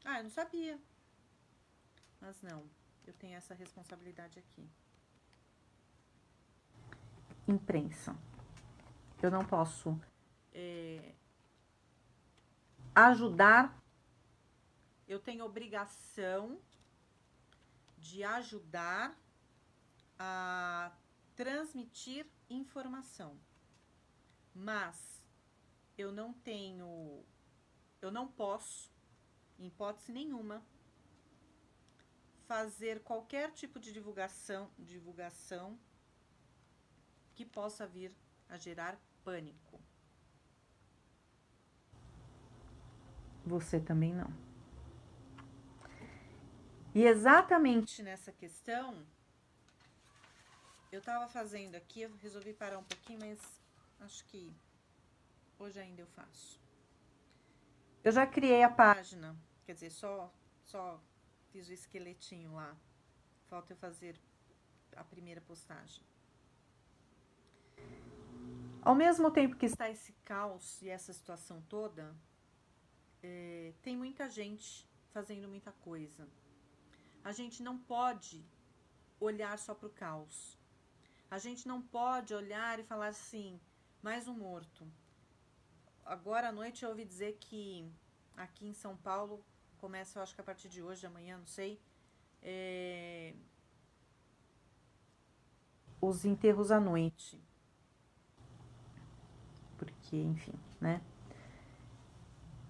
Eu não sabia. Mas não, eu tenho essa responsabilidade aqui. Imprensa. Eu não posso ajudar. Eu tenho obrigação de ajudar a transmitir informação. Mas eu não posso, em hipótese nenhuma, fazer qualquer tipo de divulgação que possa vir a gerar pânico. Você também não. E exatamente nessa questão, eu estava fazendo aqui, eu resolvi parar um pouquinho, mas acho que Hoje ainda eu faço. Eu já criei a página, quer dizer, só fiz o esqueletinho lá. Falta eu fazer a primeira postagem. Ao mesmo tempo que está esse caos e essa situação toda, tem muita gente fazendo muita coisa. A gente não pode olhar só para o caos. A gente não pode olhar e falar assim, mais um morto. Agora à noite eu ouvi dizer que aqui em São Paulo, começa eu acho que a partir de hoje, amanhã, não sei, os enterros à noite. Porque, enfim, né?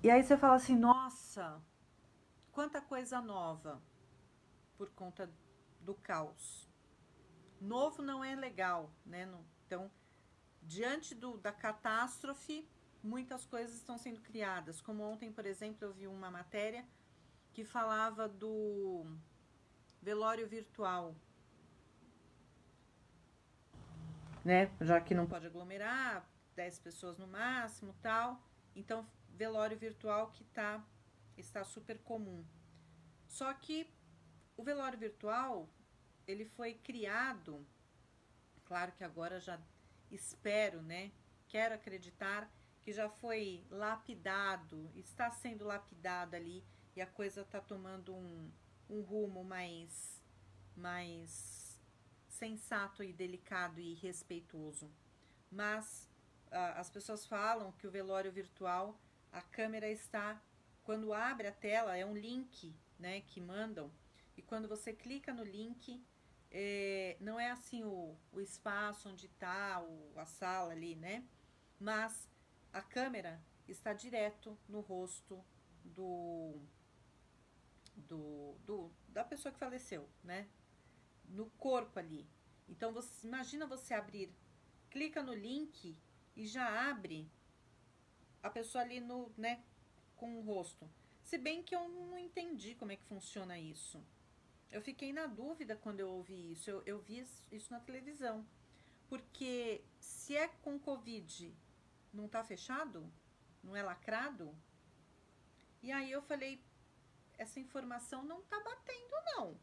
E aí você fala assim, nossa, quanta coisa nova por conta do caos. Novo não é legal, né? Então, diante da catástrofe, muitas coisas estão sendo criadas. Como ontem, por exemplo, eu vi uma matéria que falava do velório virtual, né? Já que não pode aglomerar, 10 pessoas no máximo, tal. Então, velório virtual que está super comum. Só que o velório virtual, ele foi criado, claro que agora já espero, né? Quero acreditar que já foi lapidado, está sendo lapidado ali e a coisa está tomando um rumo mais sensato e delicado e respeitoso. Mas as pessoas falam que o velório virtual, a câmera está, quando abre a tela, é um link, né, que mandam, e quando você clica no link, não é assim o espaço onde está a sala ali, né? Mas a câmera está direto no rosto da pessoa que faleceu, né? No corpo ali. Então, imagina você abrir, clica no link e já abre a pessoa ali né, com o rosto. Se bem que eu não entendi como é que funciona isso. Eu fiquei na dúvida quando eu ouvi isso. Eu vi isso na televisão. Porque se é com Covid, não tá fechado? Não é lacrado? E aí eu falei, essa informação não tá batendo, não.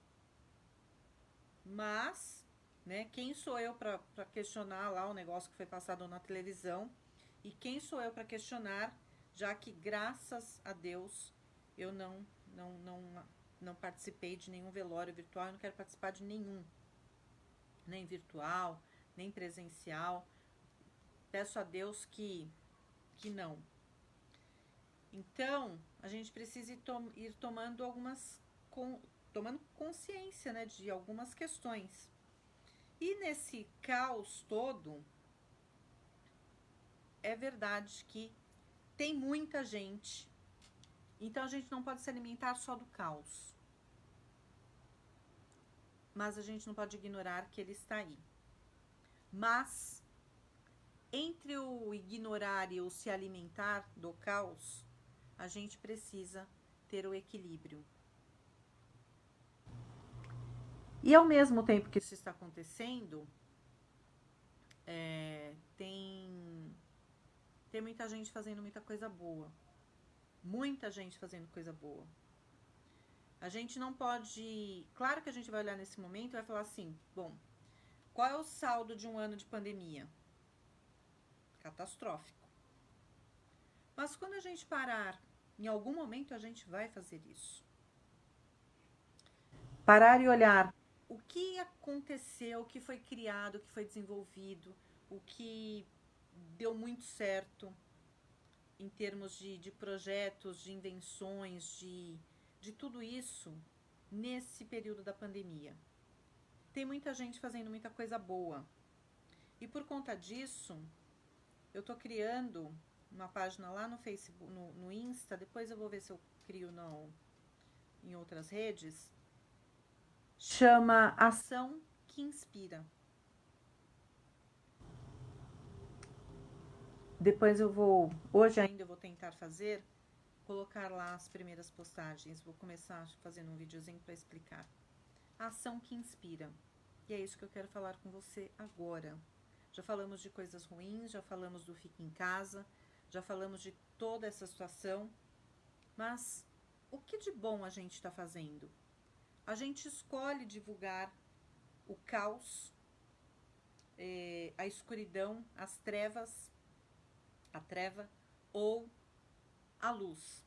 Mas, né, quem sou eu para questionar lá o negócio que foi passado na televisão? E quem sou eu para questionar, já que graças a Deus eu não participei de nenhum velório virtual, eu não quero participar de nenhum, nem virtual, nem presencial. Peço a Deus que não. Então, a gente precisa ir tomando tomando consciência, né, de algumas questões. E nesse caos todo, é verdade que tem muita gente, então a gente não pode se alimentar só do caos. Mas a gente não pode ignorar que ele está aí. Mas, entre o ignorar e o se alimentar do caos, a gente precisa ter o equilíbrio. E ao mesmo tempo que isso está acontecendo, tem muita gente fazendo muita coisa boa. Muita gente fazendo coisa boa. A gente não pode... Claro que a gente vai olhar nesse momento e vai falar assim, bom, qual é o saldo de um ano de pandemia? Catastrófico. Mas quando a gente parar, em algum momento a gente vai fazer isso. Parar e olhar o que aconteceu, o que foi criado, o que foi desenvolvido, o que deu muito certo em termos de projetos, de invenções, de tudo isso nesse período da pandemia. Tem muita gente fazendo muita coisa boa. E por conta disso, eu tô criando uma página lá no Facebook, no Insta, depois eu vou ver se eu crio em outras redes, chama Ação que Inspira. Depois hoje ainda eu vou tentar colocar lá as primeiras postagens, vou começar fazendo um videozinho para explicar. A ação que inspira. E é isso que eu quero falar com você agora. Já falamos de coisas ruins, já falamos do fique em casa, já falamos de toda essa situação, mas o que de bom a gente está fazendo? A gente escolhe divulgar o caos, a escuridão, as trevas, a treva ou a luz.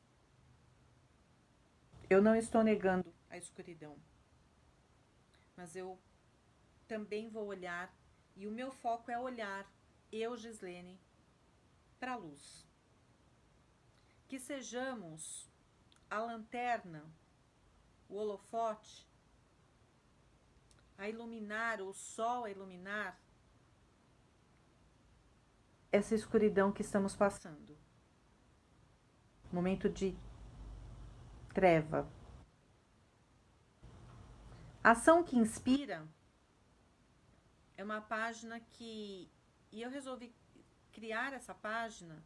Eu não estou negando a escuridão, mas eu também vou olhar, e o meu foco é olhar, eu, Gislene, para a luz. Que sejamos a lanterna, o holofote, a iluminar, o sol a iluminar essa escuridão que estamos passando. Momento de treva. Ação que Inspira é uma página que... E eu resolvi criar essa página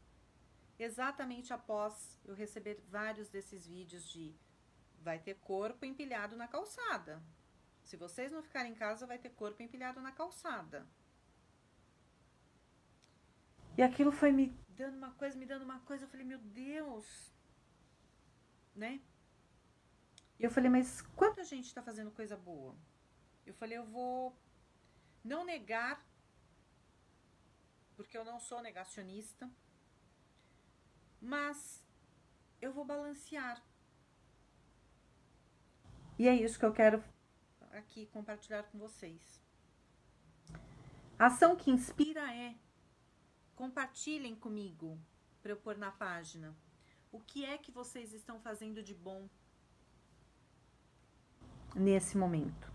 exatamente após eu receber vários desses vídeos de vai ter corpo empilhado na calçada. Se vocês não ficarem em casa, vai ter corpo empilhado na calçada. E aquilo foi me dando uma coisa, eu falei, meu Deus, né? E eu falei, mas quanta gente está fazendo coisa boa? Eu falei, eu vou não negar, porque eu não sou negacionista, mas eu vou balancear. E é isso que eu quero aqui compartilhar com vocês. A ação que inspira é: compartilhem comigo para eu pôr na página. O que é que vocês estão fazendo de bom nesse momento?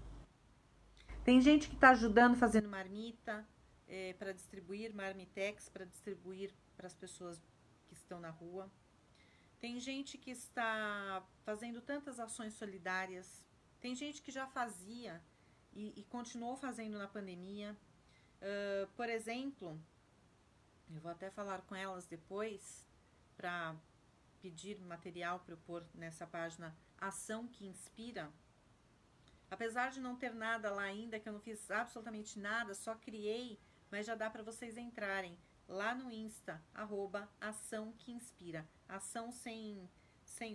Tem gente que está ajudando fazendo marmita para distribuir, marmitex para distribuir para as pessoas que estão na rua. Tem gente que está fazendo tantas ações solidárias. Tem gente que já fazia e continuou fazendo na pandemia. Por exemplo, eu vou até falar com elas depois para pedir material para eu pôr nessa página Ação que Inspira. Apesar de não ter nada lá ainda, que eu não fiz absolutamente nada, só criei, mas já dá para vocês entrarem lá no Insta, @Ação que Inspira. Ação sem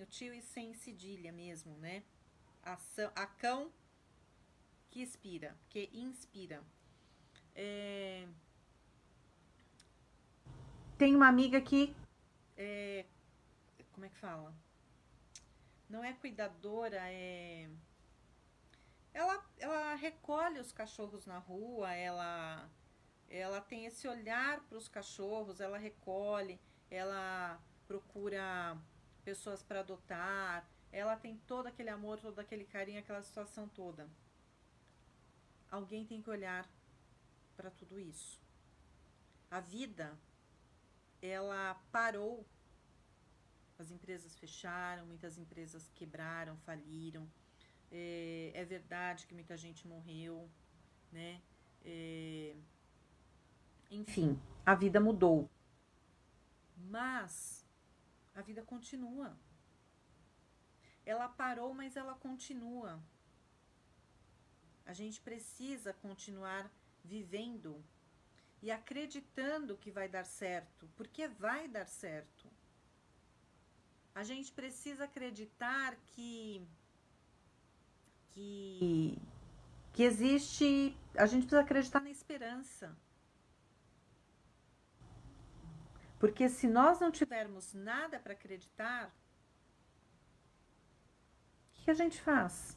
o tio e sem cedilha mesmo, né? Acão que inspira, que inspira. Tem uma amiga que como é que fala? Não é cuidadora, ela recolhe os cachorros na rua, ela tem esse olhar para os cachorros, ela recolhe, ela procura pessoas para adotar, ela tem todo aquele amor, todo aquele carinho, aquela situação toda. Alguém tem que olhar para tudo isso. A vida, ela parou, as empresas fecharam, muitas empresas quebraram, faliram. É verdade que muita gente morreu, né? Enfim, a vida mudou. Mas a vida continua. Ela parou, mas ela continua. A gente precisa continuar vivendo e acreditando que vai dar certo, porque vai dar certo. A gente precisa acreditar que existe, a gente precisa acreditar na esperança. Porque se nós não tivermos nada para acreditar, o que a gente faz?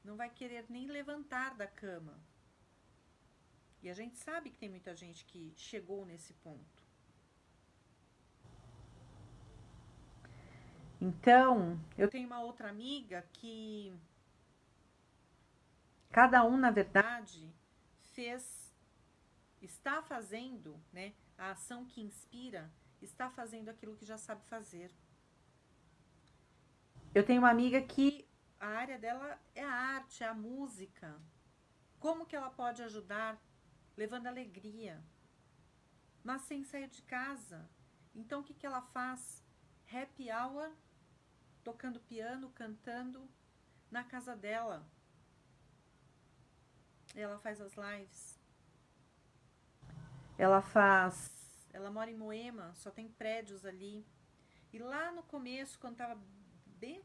Não vai querer nem levantar da cama. E a gente sabe que tem muita gente que chegou nesse ponto. Então, eu tenho uma outra amiga que cada um, na verdade, está fazendo, né? A ação que inspira, está fazendo aquilo que já sabe fazer. Eu tenho uma amiga que a área dela é a arte, é a música. Como que ela pode ajudar? Levando alegria, mas sem sair de casa. Então, o que ela faz? Happy hour, tocando piano, cantando na casa dela. Ela faz as lives. Ela ela mora em Moema, só tem prédios ali. E lá no começo, quando estava bem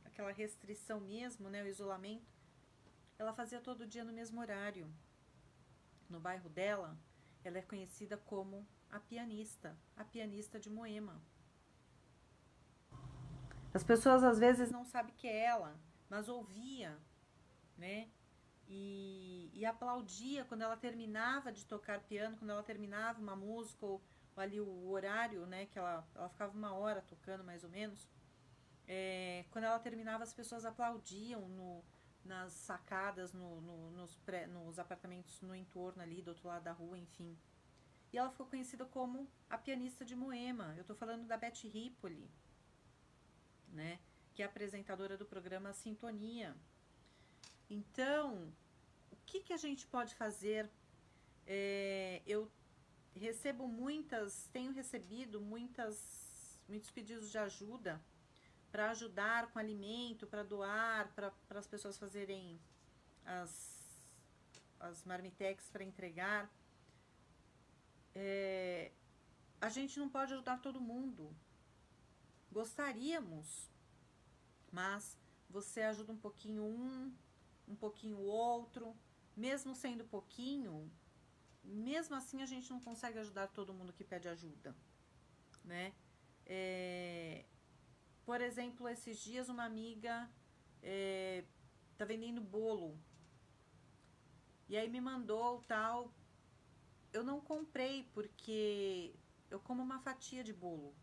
aquela restrição mesmo, né, o isolamento, ela fazia todo dia no mesmo horário. No bairro dela, ela é conhecida como a pianista de Moema. As pessoas às vezes não sabem que é ela, mas ouvia, né? E aplaudia quando ela terminava de tocar piano, quando ela terminava uma música, ou ali o horário, né? Que ela ficava 1 hora tocando mais ou menos. Quando ela terminava, as pessoas aplaudiam nas sacadas, nos apartamentos no entorno ali, do outro lado da rua, enfim. E ela ficou conhecida como a pianista de Moema. Eu tô falando da Beth Ripoli, né? Que é apresentadora do programa Sintonia. Então, o que a gente pode fazer? Eu tenho recebido muitos pedidos de ajuda para ajudar com alimento, para doar, para as pessoas fazerem as marmitex para entregar. A gente não pode ajudar todo mundo. Gostaríamos, mas você ajuda um pouquinho um pouquinho o outro, mesmo sendo pouquinho, mesmo assim a gente não consegue ajudar todo mundo que pede ajuda, né? Por exemplo, esses dias uma amiga tá vendendo bolo e aí me mandou tal. Eu não comprei porque eu como uma fatia de bolo.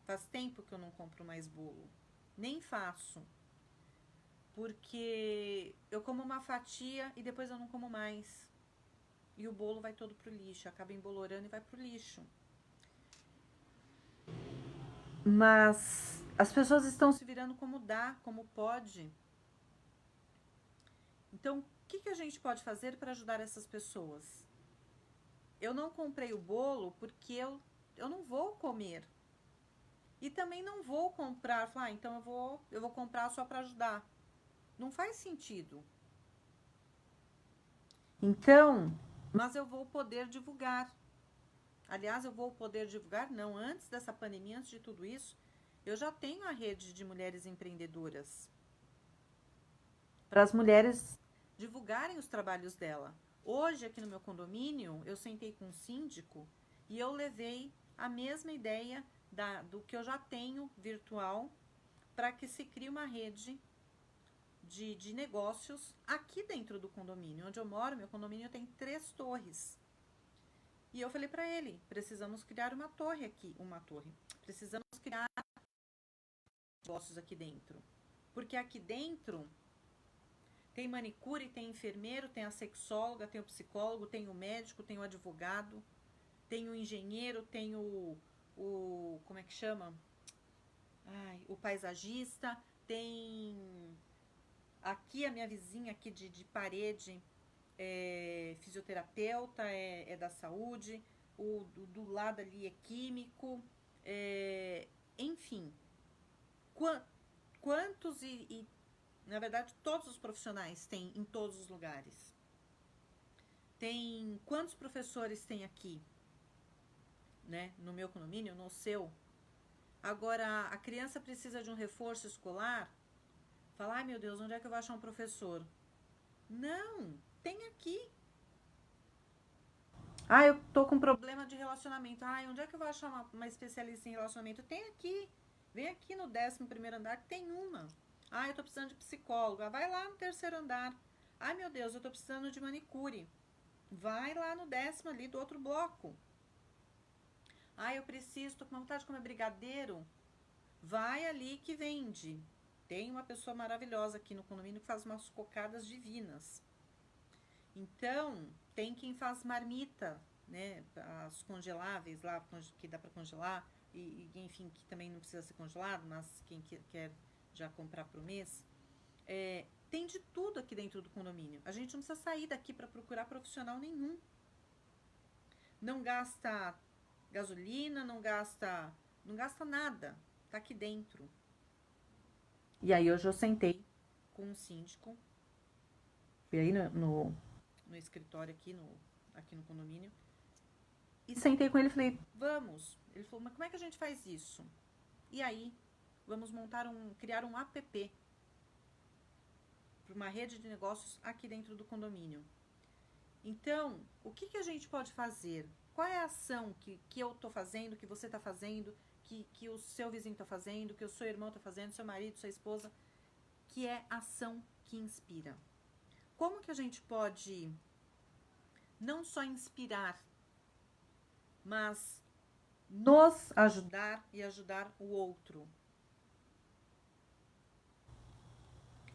Faz tempo que eu não compro mais bolo. Nem faço. Porque eu como uma fatia e depois eu não como mais. E o bolo vai todo pro lixo. Acaba embolorando e vai pro lixo. Mas as pessoas estão se virando como dá, como pode. Então, o que a gente pode fazer para ajudar essas pessoas? Eu não comprei o bolo porque eu não vou comer. E também não vou comprar, falar, então eu vou comprar só para ajudar. Não faz sentido. Então, mas eu vou poder divulgar. Aliás, eu vou poder divulgar, não, antes dessa pandemia, antes de tudo isso, eu já tenho a rede de mulheres empreendedoras. Para as mulheres divulgarem os trabalhos dela. Hoje, aqui no meu condomínio, eu sentei com um síndico e eu levei a mesma ideia do que eu já tenho virtual para que se crie uma rede de negócios aqui dentro do condomínio. Onde eu moro, meu condomínio tem 3 torres. E eu falei para ele, precisamos criar uma torre aqui, precisamos criar negócios aqui dentro. Porque aqui dentro tem manicure, tem enfermeiro, tem a sexóloga, tem o psicólogo, tem o médico, tem o advogado, tem o engenheiro, tem como é que chama? O paisagista, tem aqui a minha vizinha aqui de parede, fisioterapeuta, é da saúde, o do lado ali é químico, enfim. Quantos na verdade, todos os profissionais têm em todos os lugares. Quantos professores tem aqui? Né? No meu condomínio, no seu. Agora, a criança precisa de um reforço escolar. Fala, ai meu Deus, onde é que eu vou achar um professor? Não, tem aqui. Eu tô com problema de relacionamento. Onde é que eu vou achar uma especialista em relacionamento? Tem aqui. Vem aqui no 11º andar que tem uma. Eu tô precisando de psicólogo. Vai lá no 3º andar. Ai, meu Deus, eu tô precisando de manicure. Vai lá no 10º ali do outro bloco. Eu preciso, tô com vontade de comer brigadeiro. Vai ali que vende. Tem uma pessoa maravilhosa aqui no condomínio que faz umas cocadas divinas. Então, tem quem faz marmita, né? As congeláveis lá, que dá para congelar. E, enfim, que também não precisa ser congelado, mas quem quer já comprar pro mês. Tem de tudo aqui dentro do condomínio. A gente não precisa sair daqui para procurar profissional nenhum. Não gasta gasolina, não gasta nada. Tá aqui dentro. E aí hoje eu sentei com um síndico. E aí no escritório aqui no condomínio. E sentei com ele e falei, vamos. Ele falou, mas como é que a gente faz isso? E aí, vamos criar um app para uma rede de negócios aqui dentro do condomínio. Então, o que a gente pode fazer? Qual é a ação que eu estou fazendo, que você está fazendo, que o seu vizinho está fazendo, que o seu irmão está fazendo, seu marido, sua esposa, que é ação que inspira? Como que a gente pode não só inspirar, mas nos ajudar e ajudar o outro?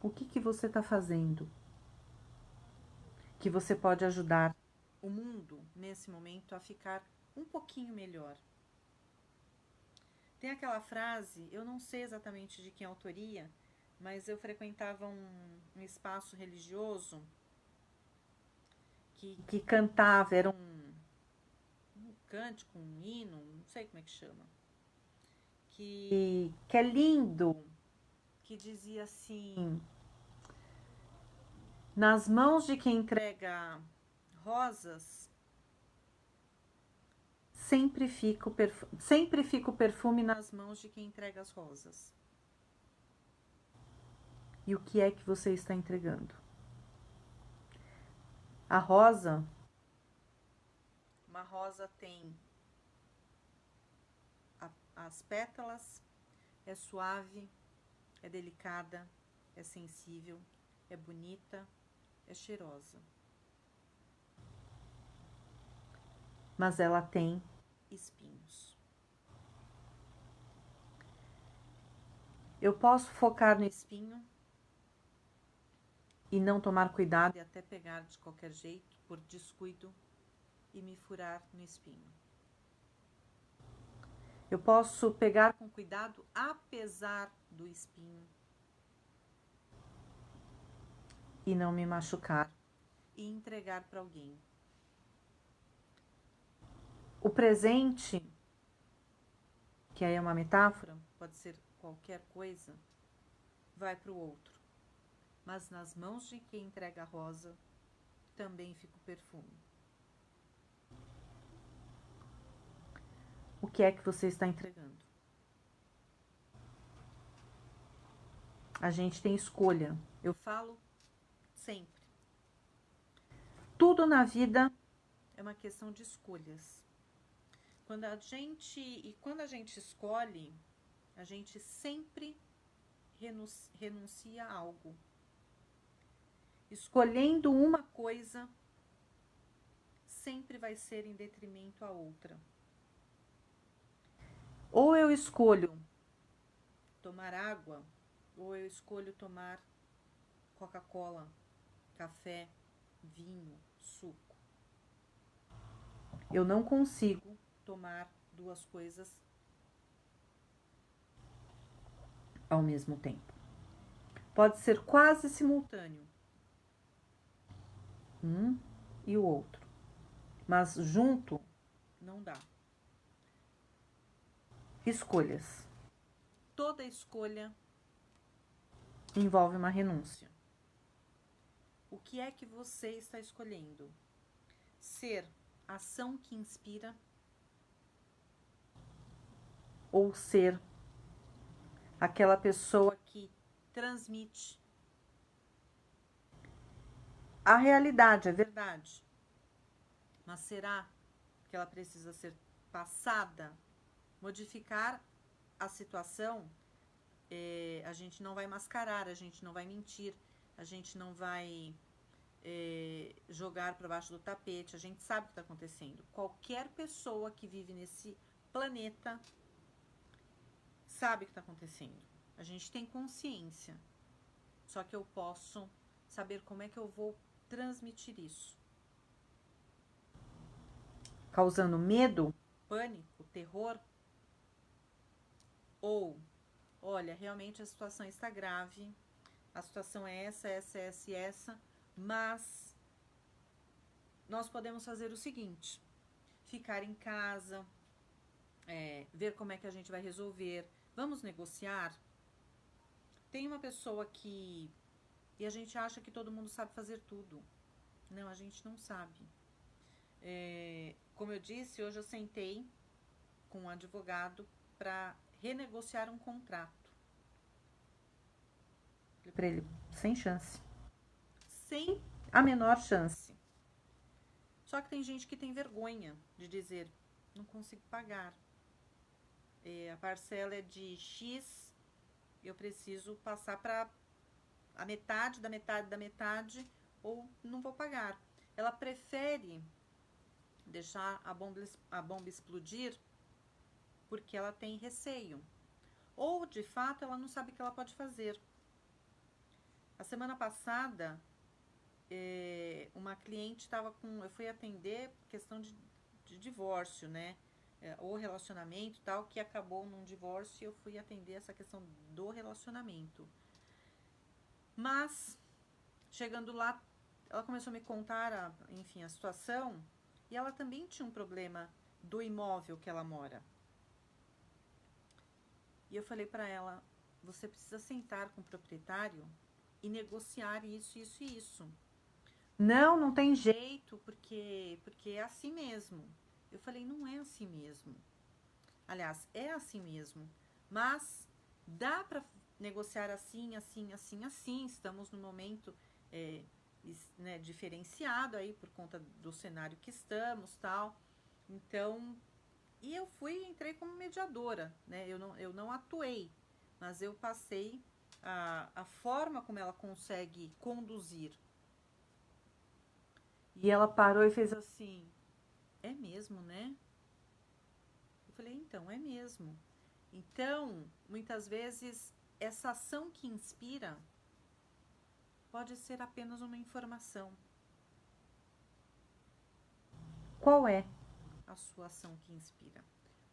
O que você está fazendo que você pode ajudar o mundo nesse momento a ficar um pouquinho melhor? Tem aquela frase, eu não sei exatamente de quem é a autoria, mas eu frequentava um espaço religioso que cantava, era um cântico, um hino, não sei como é que chama, que é lindo, que dizia assim: nas mãos de quem entrega rosas, sempre fica o perfume nas mãos de quem entrega as rosas. E o que é que você está entregando? A rosa, uma rosa tem as pétalas, é suave, é delicada, é sensível, é bonita, é cheirosa. Mas ela tem espinhos. Eu posso focar no espinho e não tomar cuidado e até pegar de qualquer jeito, por descuido, e me furar no espinho. Eu posso pegar com cuidado apesar do espinho e não me machucar e entregar para alguém. O presente, que aí é uma metáfora, pode ser qualquer coisa, vai para o outro. Mas nas mãos de quem entrega a rosa, também fica o perfume. O que é que você está entregando? A gente tem escolha. Eu falo sempre. Tudo na vida é uma questão de escolhas. Quando a gente escolhe, a gente sempre renuncia a algo. Escolhendo uma coisa, sempre vai ser em detrimento a outra. Ou eu escolho tomar água, ou eu escolho tomar Coca-Cola, café, vinho, suco. Eu não consigo tomar duas coisas ao mesmo tempo. Pode ser quase simultâneo, um e o outro, mas junto não dá. Escolhas. Toda escolha envolve uma renúncia. O que é que você está escolhendo? Ser ação que inspira ou ser aquela pessoa que transmite a realidade, a verdade? Mas será que ela precisa ser passada? Modificar a situação, a gente não vai mascarar, a gente não vai mentir, a gente não vai jogar para baixo do tapete, a gente sabe o que está acontecendo. Qualquer pessoa que vive nesse planeta sabe o que está acontecendo. A gente tem consciência. Só que eu posso saber como é que eu vou transmitir isso. Causando medo, pânico, terror? Ou, olha, realmente a situação está grave, a situação é essa, mas nós podemos fazer o seguinte: ficar em casa, ver como é que a gente vai resolver, vamos negociar. Tem uma pessoa que... E a gente acha que todo mundo sabe fazer tudo. Não, a gente não sabe. Como eu disse, hoje eu sentei com um advogado para renegociar um contrato. Falei para ele, sem chance. Sem a menor chance. Só que tem gente que tem vergonha de dizer, não consigo pagar. A parcela é de X, eu preciso passar para a metade da metade da metade ou não vou pagar. Ela prefere deixar a bomba explodir porque ela tem receio. Ou, de fato, ela não sabe o que ela pode fazer. A semana passada, uma cliente estava com... Eu fui atender questão de divórcio, né? Ou relacionamento tal, que acabou num divórcio e eu fui atender essa questão do relacionamento. Mas, chegando lá, ela começou a me contar, enfim, a situação, e ela também tinha um problema do imóvel que ela mora. E eu falei para ela, você precisa sentar com o proprietário e negociar isso, isso e isso. Não tem jeito, porque é assim mesmo. Eu falei, não é assim mesmo. Aliás, é assim mesmo. Mas dá para negociar assim, assim, assim, assim. Estamos num momento né, diferenciado aí por conta do cenário que estamos, tal. Então, e eu entrei como mediadora, né? Eu não atuei, mas eu passei a forma como ela consegue conduzir. E ela parou e fez assim, é mesmo, né? Eu falei, então, é mesmo. Então, muitas vezes, essa ação que inspira pode ser apenas uma informação. Qual é a sua ação que inspira?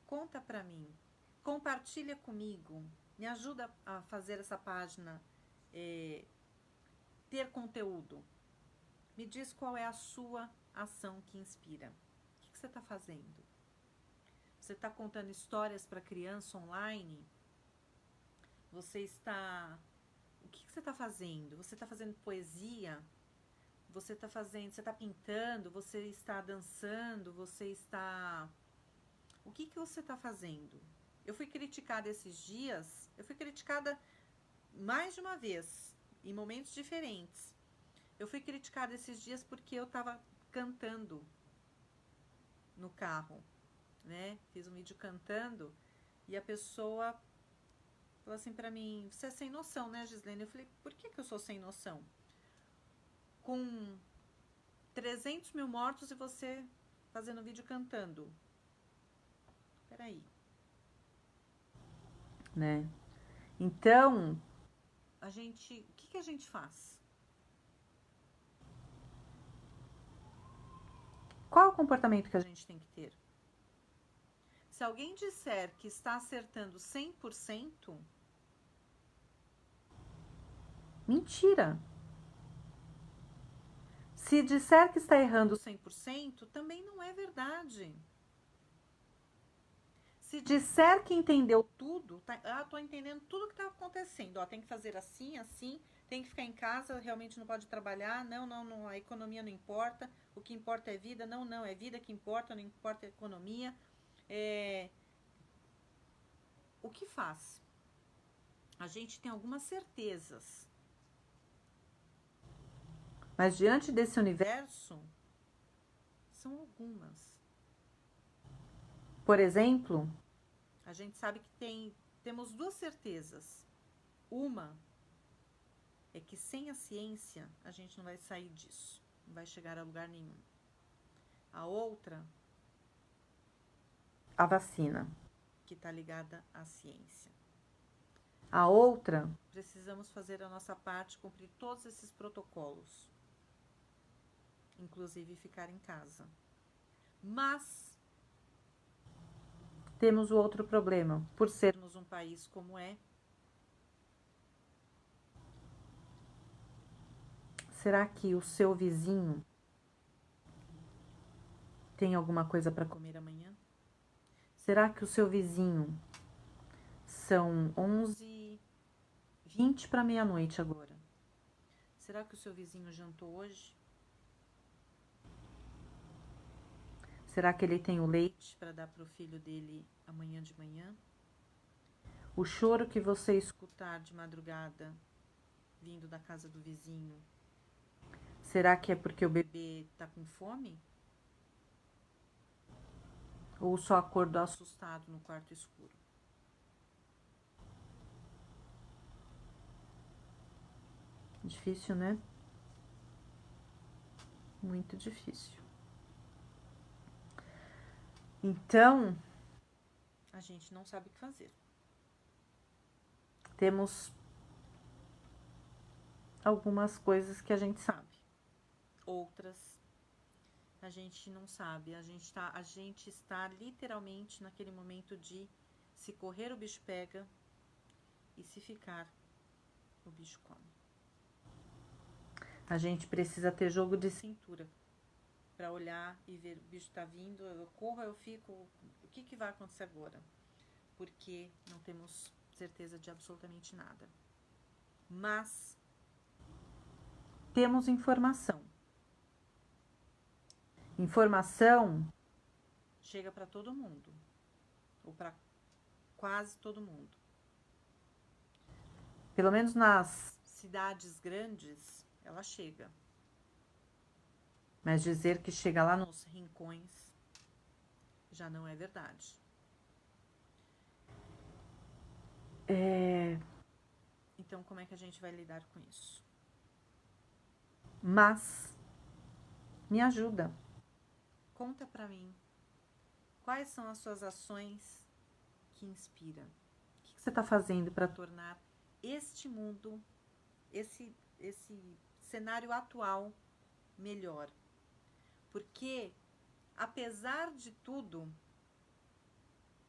Conta pra mim, compartilha comigo, me ajuda a fazer essa página ter conteúdo. Me diz qual é a sua ação que inspira. O que você está fazendo? Você está contando histórias para criança online? Você está... O que você está fazendo? Você está fazendo poesia? Você está fazendo... Você está pintando? Você está dançando? Você está... O que você está fazendo? Eu fui criticada esses dias. Eu fui criticada mais de uma vez, em momentos diferentes. Eu fui criticada esses dias porque eu estava cantando no carro, né? Fiz um vídeo cantando e a pessoa falou assim pra mim, você é sem noção, né, Gislene? Eu falei, por que eu sou sem noção? Com 300 mil mortos e você fazendo vídeo cantando. Peraí. Né? Então, o que a gente faz? Qual é o comportamento que a gente tem que ter? Se alguém disser que está acertando 100%, mentira. Se disser que está errando 100%, também não é verdade. Se disser que entendeu tudo, tô entendendo tudo que está acontecendo, tem que fazer assim, assim, tem que ficar em casa, realmente não pode trabalhar, não, a economia não importa, o que importa é vida, não, é vida que importa, não importa a economia. O que faz? A gente tem algumas certezas, mas diante desse universo, são algumas. Por exemplo, a gente sabe que temos duas certezas. Uma é que sem a ciência a gente não vai sair disso, não vai chegar a lugar nenhum. A outra, a vacina, que está ligada à ciência. A outra, precisamos fazer a nossa parte, cumprir todos esses protocolos, inclusive ficar em casa. Mas temos o outro problema, por sermos um país como é. Será que o seu vizinho tem alguma coisa para comer amanhã? Será que o seu vizinho... São 11h20 para meia-noite agora. Será que o seu vizinho jantou hoje? Será que ele tem o leite para dar para o filho dele amanhã de manhã? O choro que você escutar de madrugada vindo da casa do vizinho, será que é porque o bebê está com fome? Ou só acordou assustado no quarto escuro? Difícil, né? Muito difícil. Então, a gente não sabe o que fazer. Temos algumas coisas que a gente sabe. Outras a gente não sabe. A gente está literalmente naquele momento de se correr o bicho pega e se ficar o bicho come. A gente precisa ter jogo de cintura para olhar e ver o bicho tá vindo, eu corro, eu fico, o que vai acontecer agora? Porque não temos certeza de absolutamente nada. Mas temos informação. Informação chega para todo mundo, ou para quase todo mundo. Pelo menos nas cidades grandes, ela chega. Mas dizer que chega lá nos rincões já não é verdade. Então, como é que a gente vai lidar com isso? Mas, me ajuda. Conta pra mim. Quais são as suas ações que inspiram? O que você está fazendo para tornar este mundo, esse cenário atual melhor? Porque, apesar de tudo,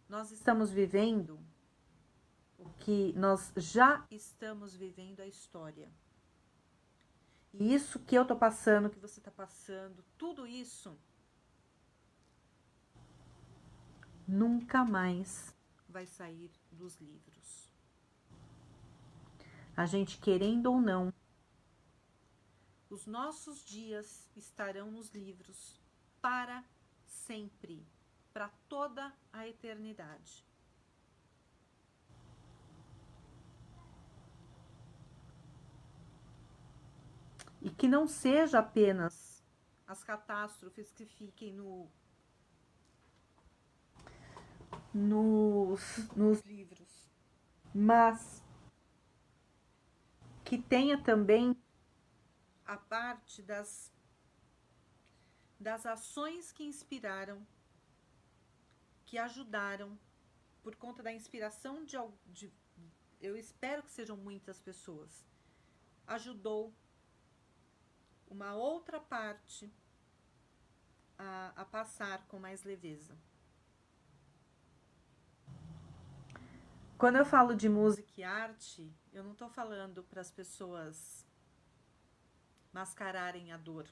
nós estamos vivendo o que nós já estamos vivendo a história. E isso que eu tô passando, que você tá passando, tudo isso nunca mais vai sair dos livros. A gente querendo ou não, os nossos dias estarão nos livros para sempre, para toda a eternidade. E que não seja apenas as catástrofes que fiquem nos livros, mas que tenha também a parte das ações que inspiraram, que ajudaram, por conta da inspiração de eu espero que sejam muitas pessoas, ajudou uma outra parte a passar com mais leveza. Quando eu falo de música e arte, eu não estou falando para as pessoas mascararem a dor,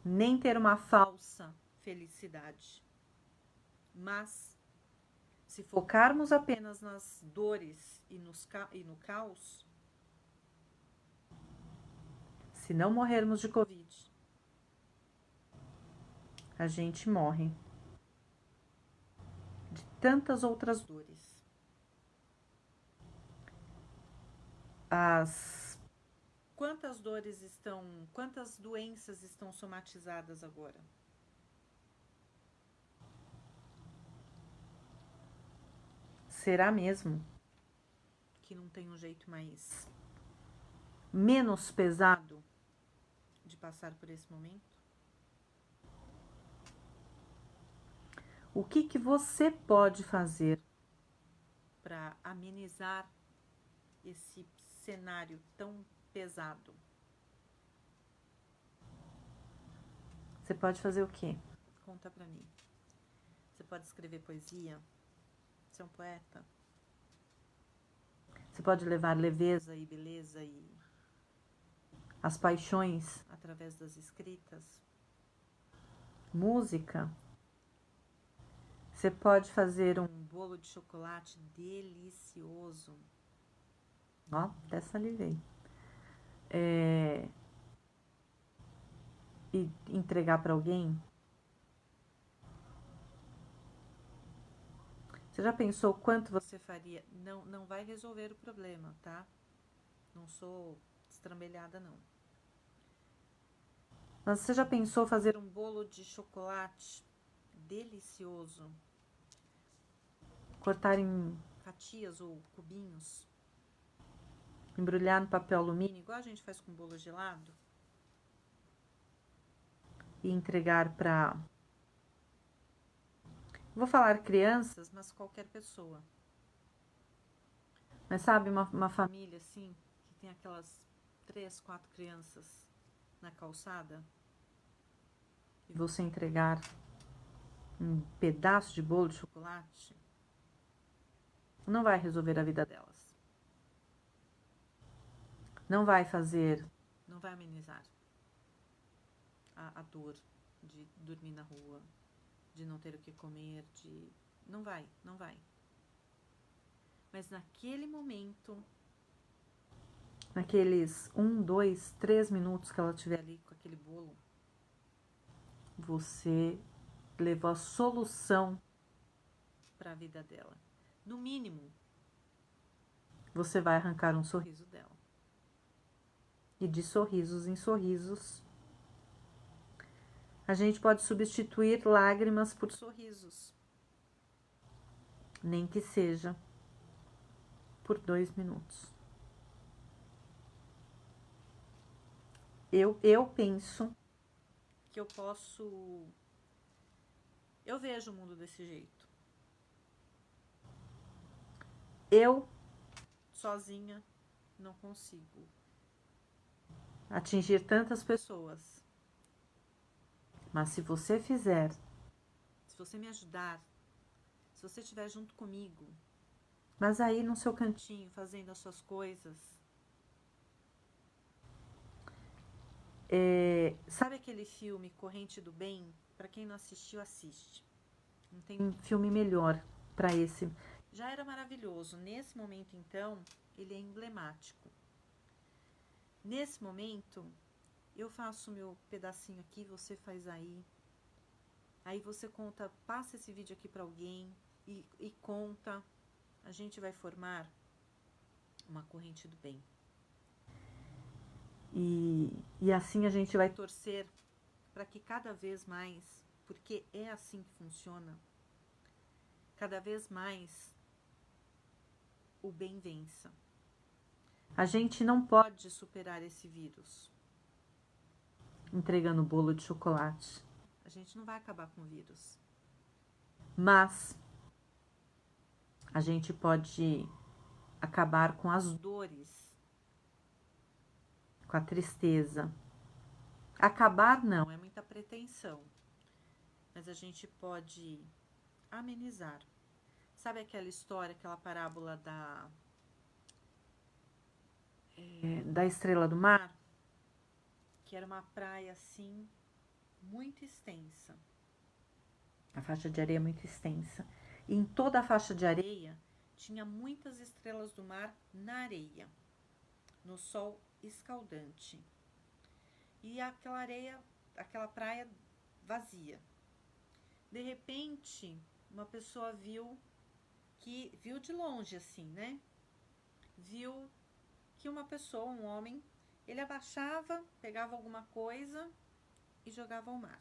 nem ter uma falsa felicidade. Mas, se focarmos apenas nas dores e no caos, se não morrermos de Covid, a gente morre de tantas outras dores. Quantas doenças estão somatizadas agora? Será mesmo que não tem um jeito menos pesado de passar por esse momento? O que você pode fazer para amenizar esse cenário tão pesado? Você pode fazer o quê? Conta pra mim. Você pode escrever poesia? Você é um poeta? Você pode levar leveza e beleza e as paixões através das escritas? Música? Você pode fazer um bolo de chocolate delicioso. Ó, até salivei. e entregar para alguém? Você já pensou quanto você faria? Não, não vai resolver o problema, tá? Não sou estrambelhada, não. Mas você já pensou fazer um bolo de chocolate delicioso? Cortar em fatias ou cubinhos? Embrulhar no papel alumínio, igual a gente faz com bolo gelado? E entregar para... Vou falar crianças, mas qualquer pessoa. Mas sabe, uma família assim, que tem aquelas 3, 4 crianças na calçada? E você entregar um pedaço de bolo de chocolate? Não vai resolver a vida delas. Não vai fazer, não vai amenizar a dor de dormir na rua, de não ter o que comer, de... Não vai, não vai. Mas naquele momento, naqueles 1, 2, 3 minutos que ela estiver ali com aquele bolo, você levou a solução para a vida dela. No mínimo, você vai arrancar um sorriso dela. E de sorrisos em sorrisos, a gente pode substituir lágrimas por sorrisos. Nem que seja por 2 minutos. Eu penso que eu posso... Eu vejo o mundo desse jeito. Eu, sozinha, não consigo atingir tantas pessoas. Mas se você fizer, se você me ajudar, se você estiver junto comigo, mas aí no seu cantinho, fazendo as suas coisas, sabe aquele filme Corrente do Bem? Para quem não assistiu, assiste. Não tem filme melhor para esse. Já era maravilhoso. Nesse momento, então, ele é emblemático. Nesse momento, eu faço meu pedacinho aqui, você faz aí. Aí você conta, passa esse vídeo aqui para alguém e conta. A gente vai formar uma corrente do bem. E assim a gente vai torcer para que cada vez mais, porque é assim que funciona, cada vez mais o bem vença. A gente não pode superar esse vírus entregando bolo de chocolate. A gente não vai acabar com o vírus. Mas a gente pode acabar com as dores, com a tristeza. Acabar não, é muita pretensão. Mas a gente pode amenizar. Sabe aquela história, aquela parábola da estrela do mar? Que era uma praia assim, muito extensa. A faixa de areia muito extensa. E em toda a faixa de areia tinha muitas estrelas do mar na areia, no sol escaldante. E aquela areia, aquela praia vazia. De repente, uma pessoa viu de longe assim, né? Viu que uma pessoa, um homem, ele abaixava, pegava alguma coisa e jogava ao mar.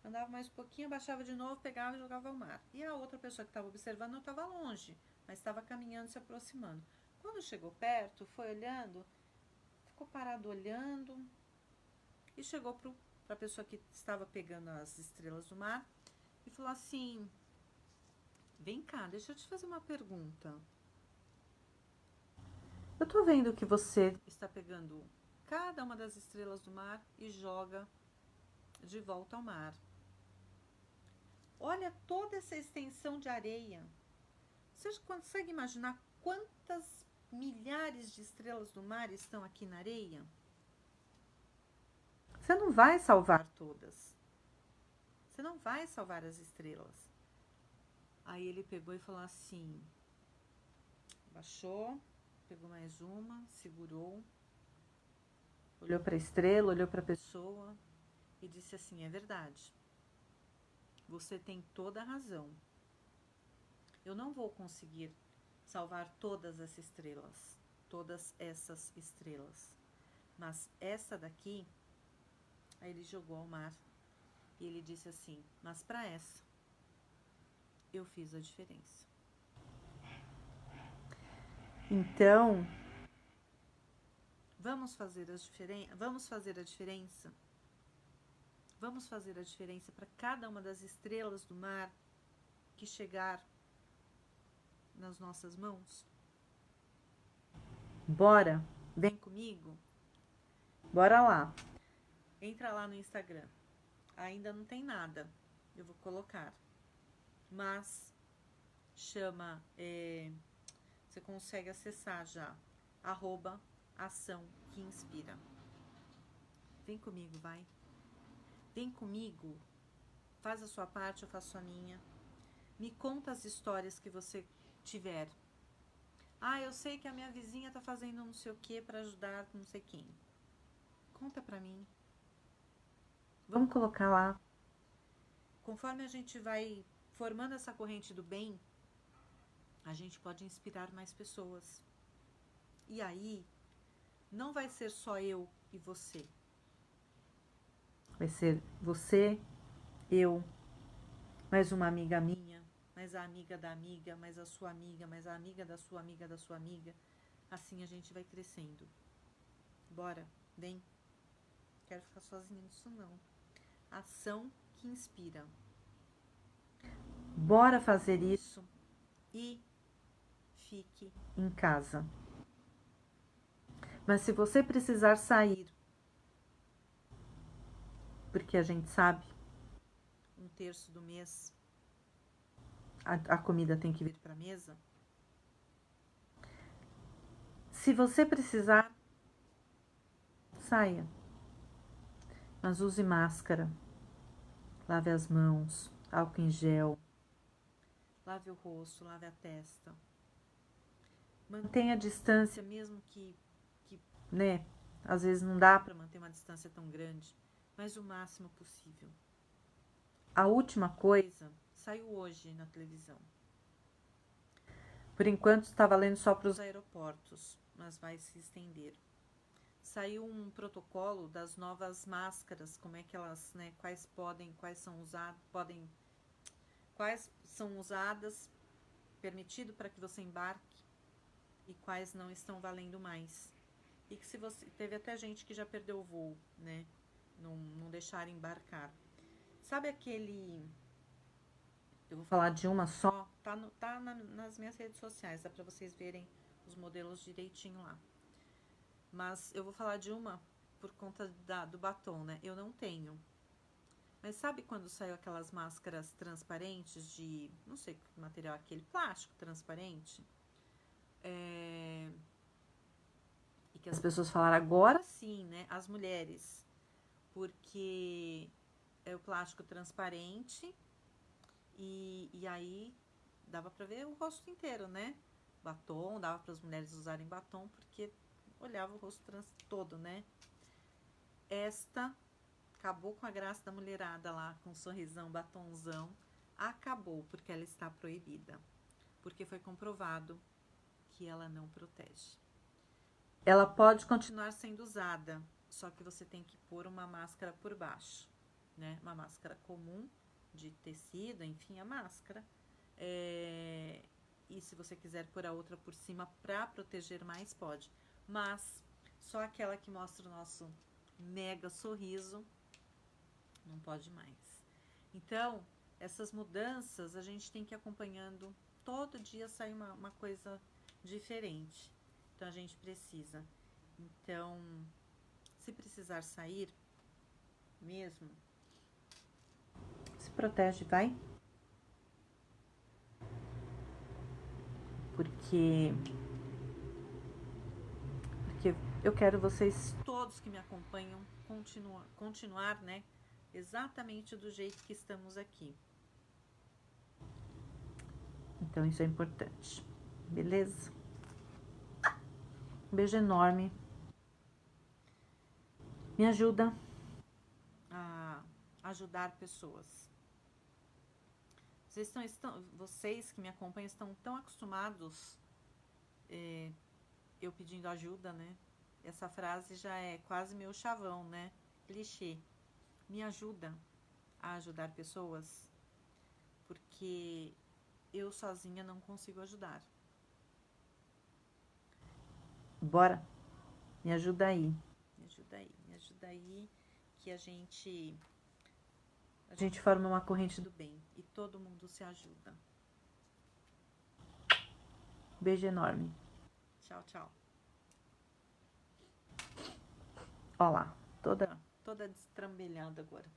Andava mais um pouquinho, abaixava de novo, pegava e jogava ao mar. E a outra pessoa que estava observando não estava longe, mas estava caminhando, se aproximando. Quando chegou perto, foi olhando, ficou parado olhando e chegou para a pessoa que estava pegando as estrelas do mar e falou assim: vem cá, deixa eu te fazer uma pergunta. Eu tô vendo que você está pegando cada uma das estrelas do mar e joga de volta ao mar. Olha toda essa extensão de areia. Você consegue imaginar quantas milhares de estrelas do mar estão aqui na areia? Você não vai salvar todas. Você não vai salvar as estrelas. Aí ele pegou e falou assim, baixou, pegou mais uma, segurou olhou para a estrela, olhou para a pessoa e disse assim: é verdade, você tem toda a razão. Eu não vou conseguir salvar todas essas estrelas, mas essa daqui. Aí ele jogou ao mar e ele disse assim: mas para essa eu fiz a diferença. Então, vamos fazer a diferença. Vamos fazer a diferença para cada uma das estrelas do mar que chegar nas nossas mãos. Bora, vem comigo. Bora lá. Entra lá no Instagram. Ainda não tem nada. Eu vou colocar. Mas chama. Você consegue acessar já. @ação que inspira. Vem comigo, vai. Vem comigo. Faz a sua parte, eu faço a minha. Me conta as histórias que você tiver. Ah, eu sei que a minha vizinha tá fazendo não sei o que para ajudar não sei quem. Conta pra mim. Vamos colocar lá. Conforme a gente vai formando essa corrente do bem, a gente pode inspirar mais pessoas. E aí, não vai ser só eu e você. Vai ser você, eu, mais uma amiga minha, mais a amiga da amiga, mais a sua amiga, mais a amiga da sua amiga da sua amiga. Assim a gente vai crescendo. Bora, vem. Quero ficar sozinha nisso não. Ação que inspira. Bora fazer isso e fique em casa. Mas se você precisar sair, porque a gente sabe, 1/3 do mês a comida tem que vir para a mesa. Se você precisar, saia. Mas use máscara. Lave as mãos, álcool em gel. Lave o rosto, lave a testa. Mantenha a distância, mesmo que né, às vezes não dá para manter uma distância tão grande, mas o máximo possível. A última coisa saiu hoje na televisão. Por enquanto está valendo só para os aeroportos, mas vai se estender. Saiu um protocolo das novas máscaras, como é que elas, né, quais são usadas, permitido para que você embarque e quais não estão valendo mais. E que se você teve até gente que já perdeu o voo, né? Não deixaram embarcar. Sabe aquele... Eu vou falar de uma só. Tá nas minhas redes sociais, dá pra vocês verem os modelos direitinho lá. Mas eu vou falar de uma por conta do batom, né? Eu não tenho. Mas sabe quando saiu aquelas máscaras transparentes de... Não sei que material é aquele, plástico transparente? E que as pessoas falaram, agora sim, né? As mulheres. Porque é o plástico transparente e aí dava pra ver o rosto inteiro, né? Batom, dava para as mulheres usarem batom porque olhava o rosto todo, né? Esta acabou com a graça da mulherada lá, com um sorrisão, batonzão. Acabou, porque ela está proibida. Porque foi comprovado que ela não protege. Ela pode continuar sendo usada, só que você tem que pôr uma máscara por baixo, né? Uma máscara comum, de tecido, enfim, a máscara. E se você quiser pôr a outra por cima para proteger mais, pode. Mas só aquela que mostra o nosso mega sorriso não pode mais. Então, essas mudanças a gente tem que ir acompanhando. Todo dia sai uma coisa diferente. Então, a gente precisa. Então, se precisar sair mesmo, se protege, vai? Porque eu quero vocês todos que me acompanham continuar, né? Exatamente do jeito que estamos aqui. Então, isso é importante. Beleza? Um beijo enorme. Me ajuda a ajudar pessoas. Vocês que me acompanham estão tão acostumados eu pedindo ajuda, né? Essa frase já é quase meu chavão, né? Clichê. Me ajuda a ajudar pessoas, porque eu sozinha não consigo ajudar. Bora? Me ajuda aí. Me ajuda aí. Me ajuda aí que a gente forma uma corrente do bem e todo mundo se ajuda. Beijo enorme. Tchau, tchau. Ó lá, toda destrambelhada agora.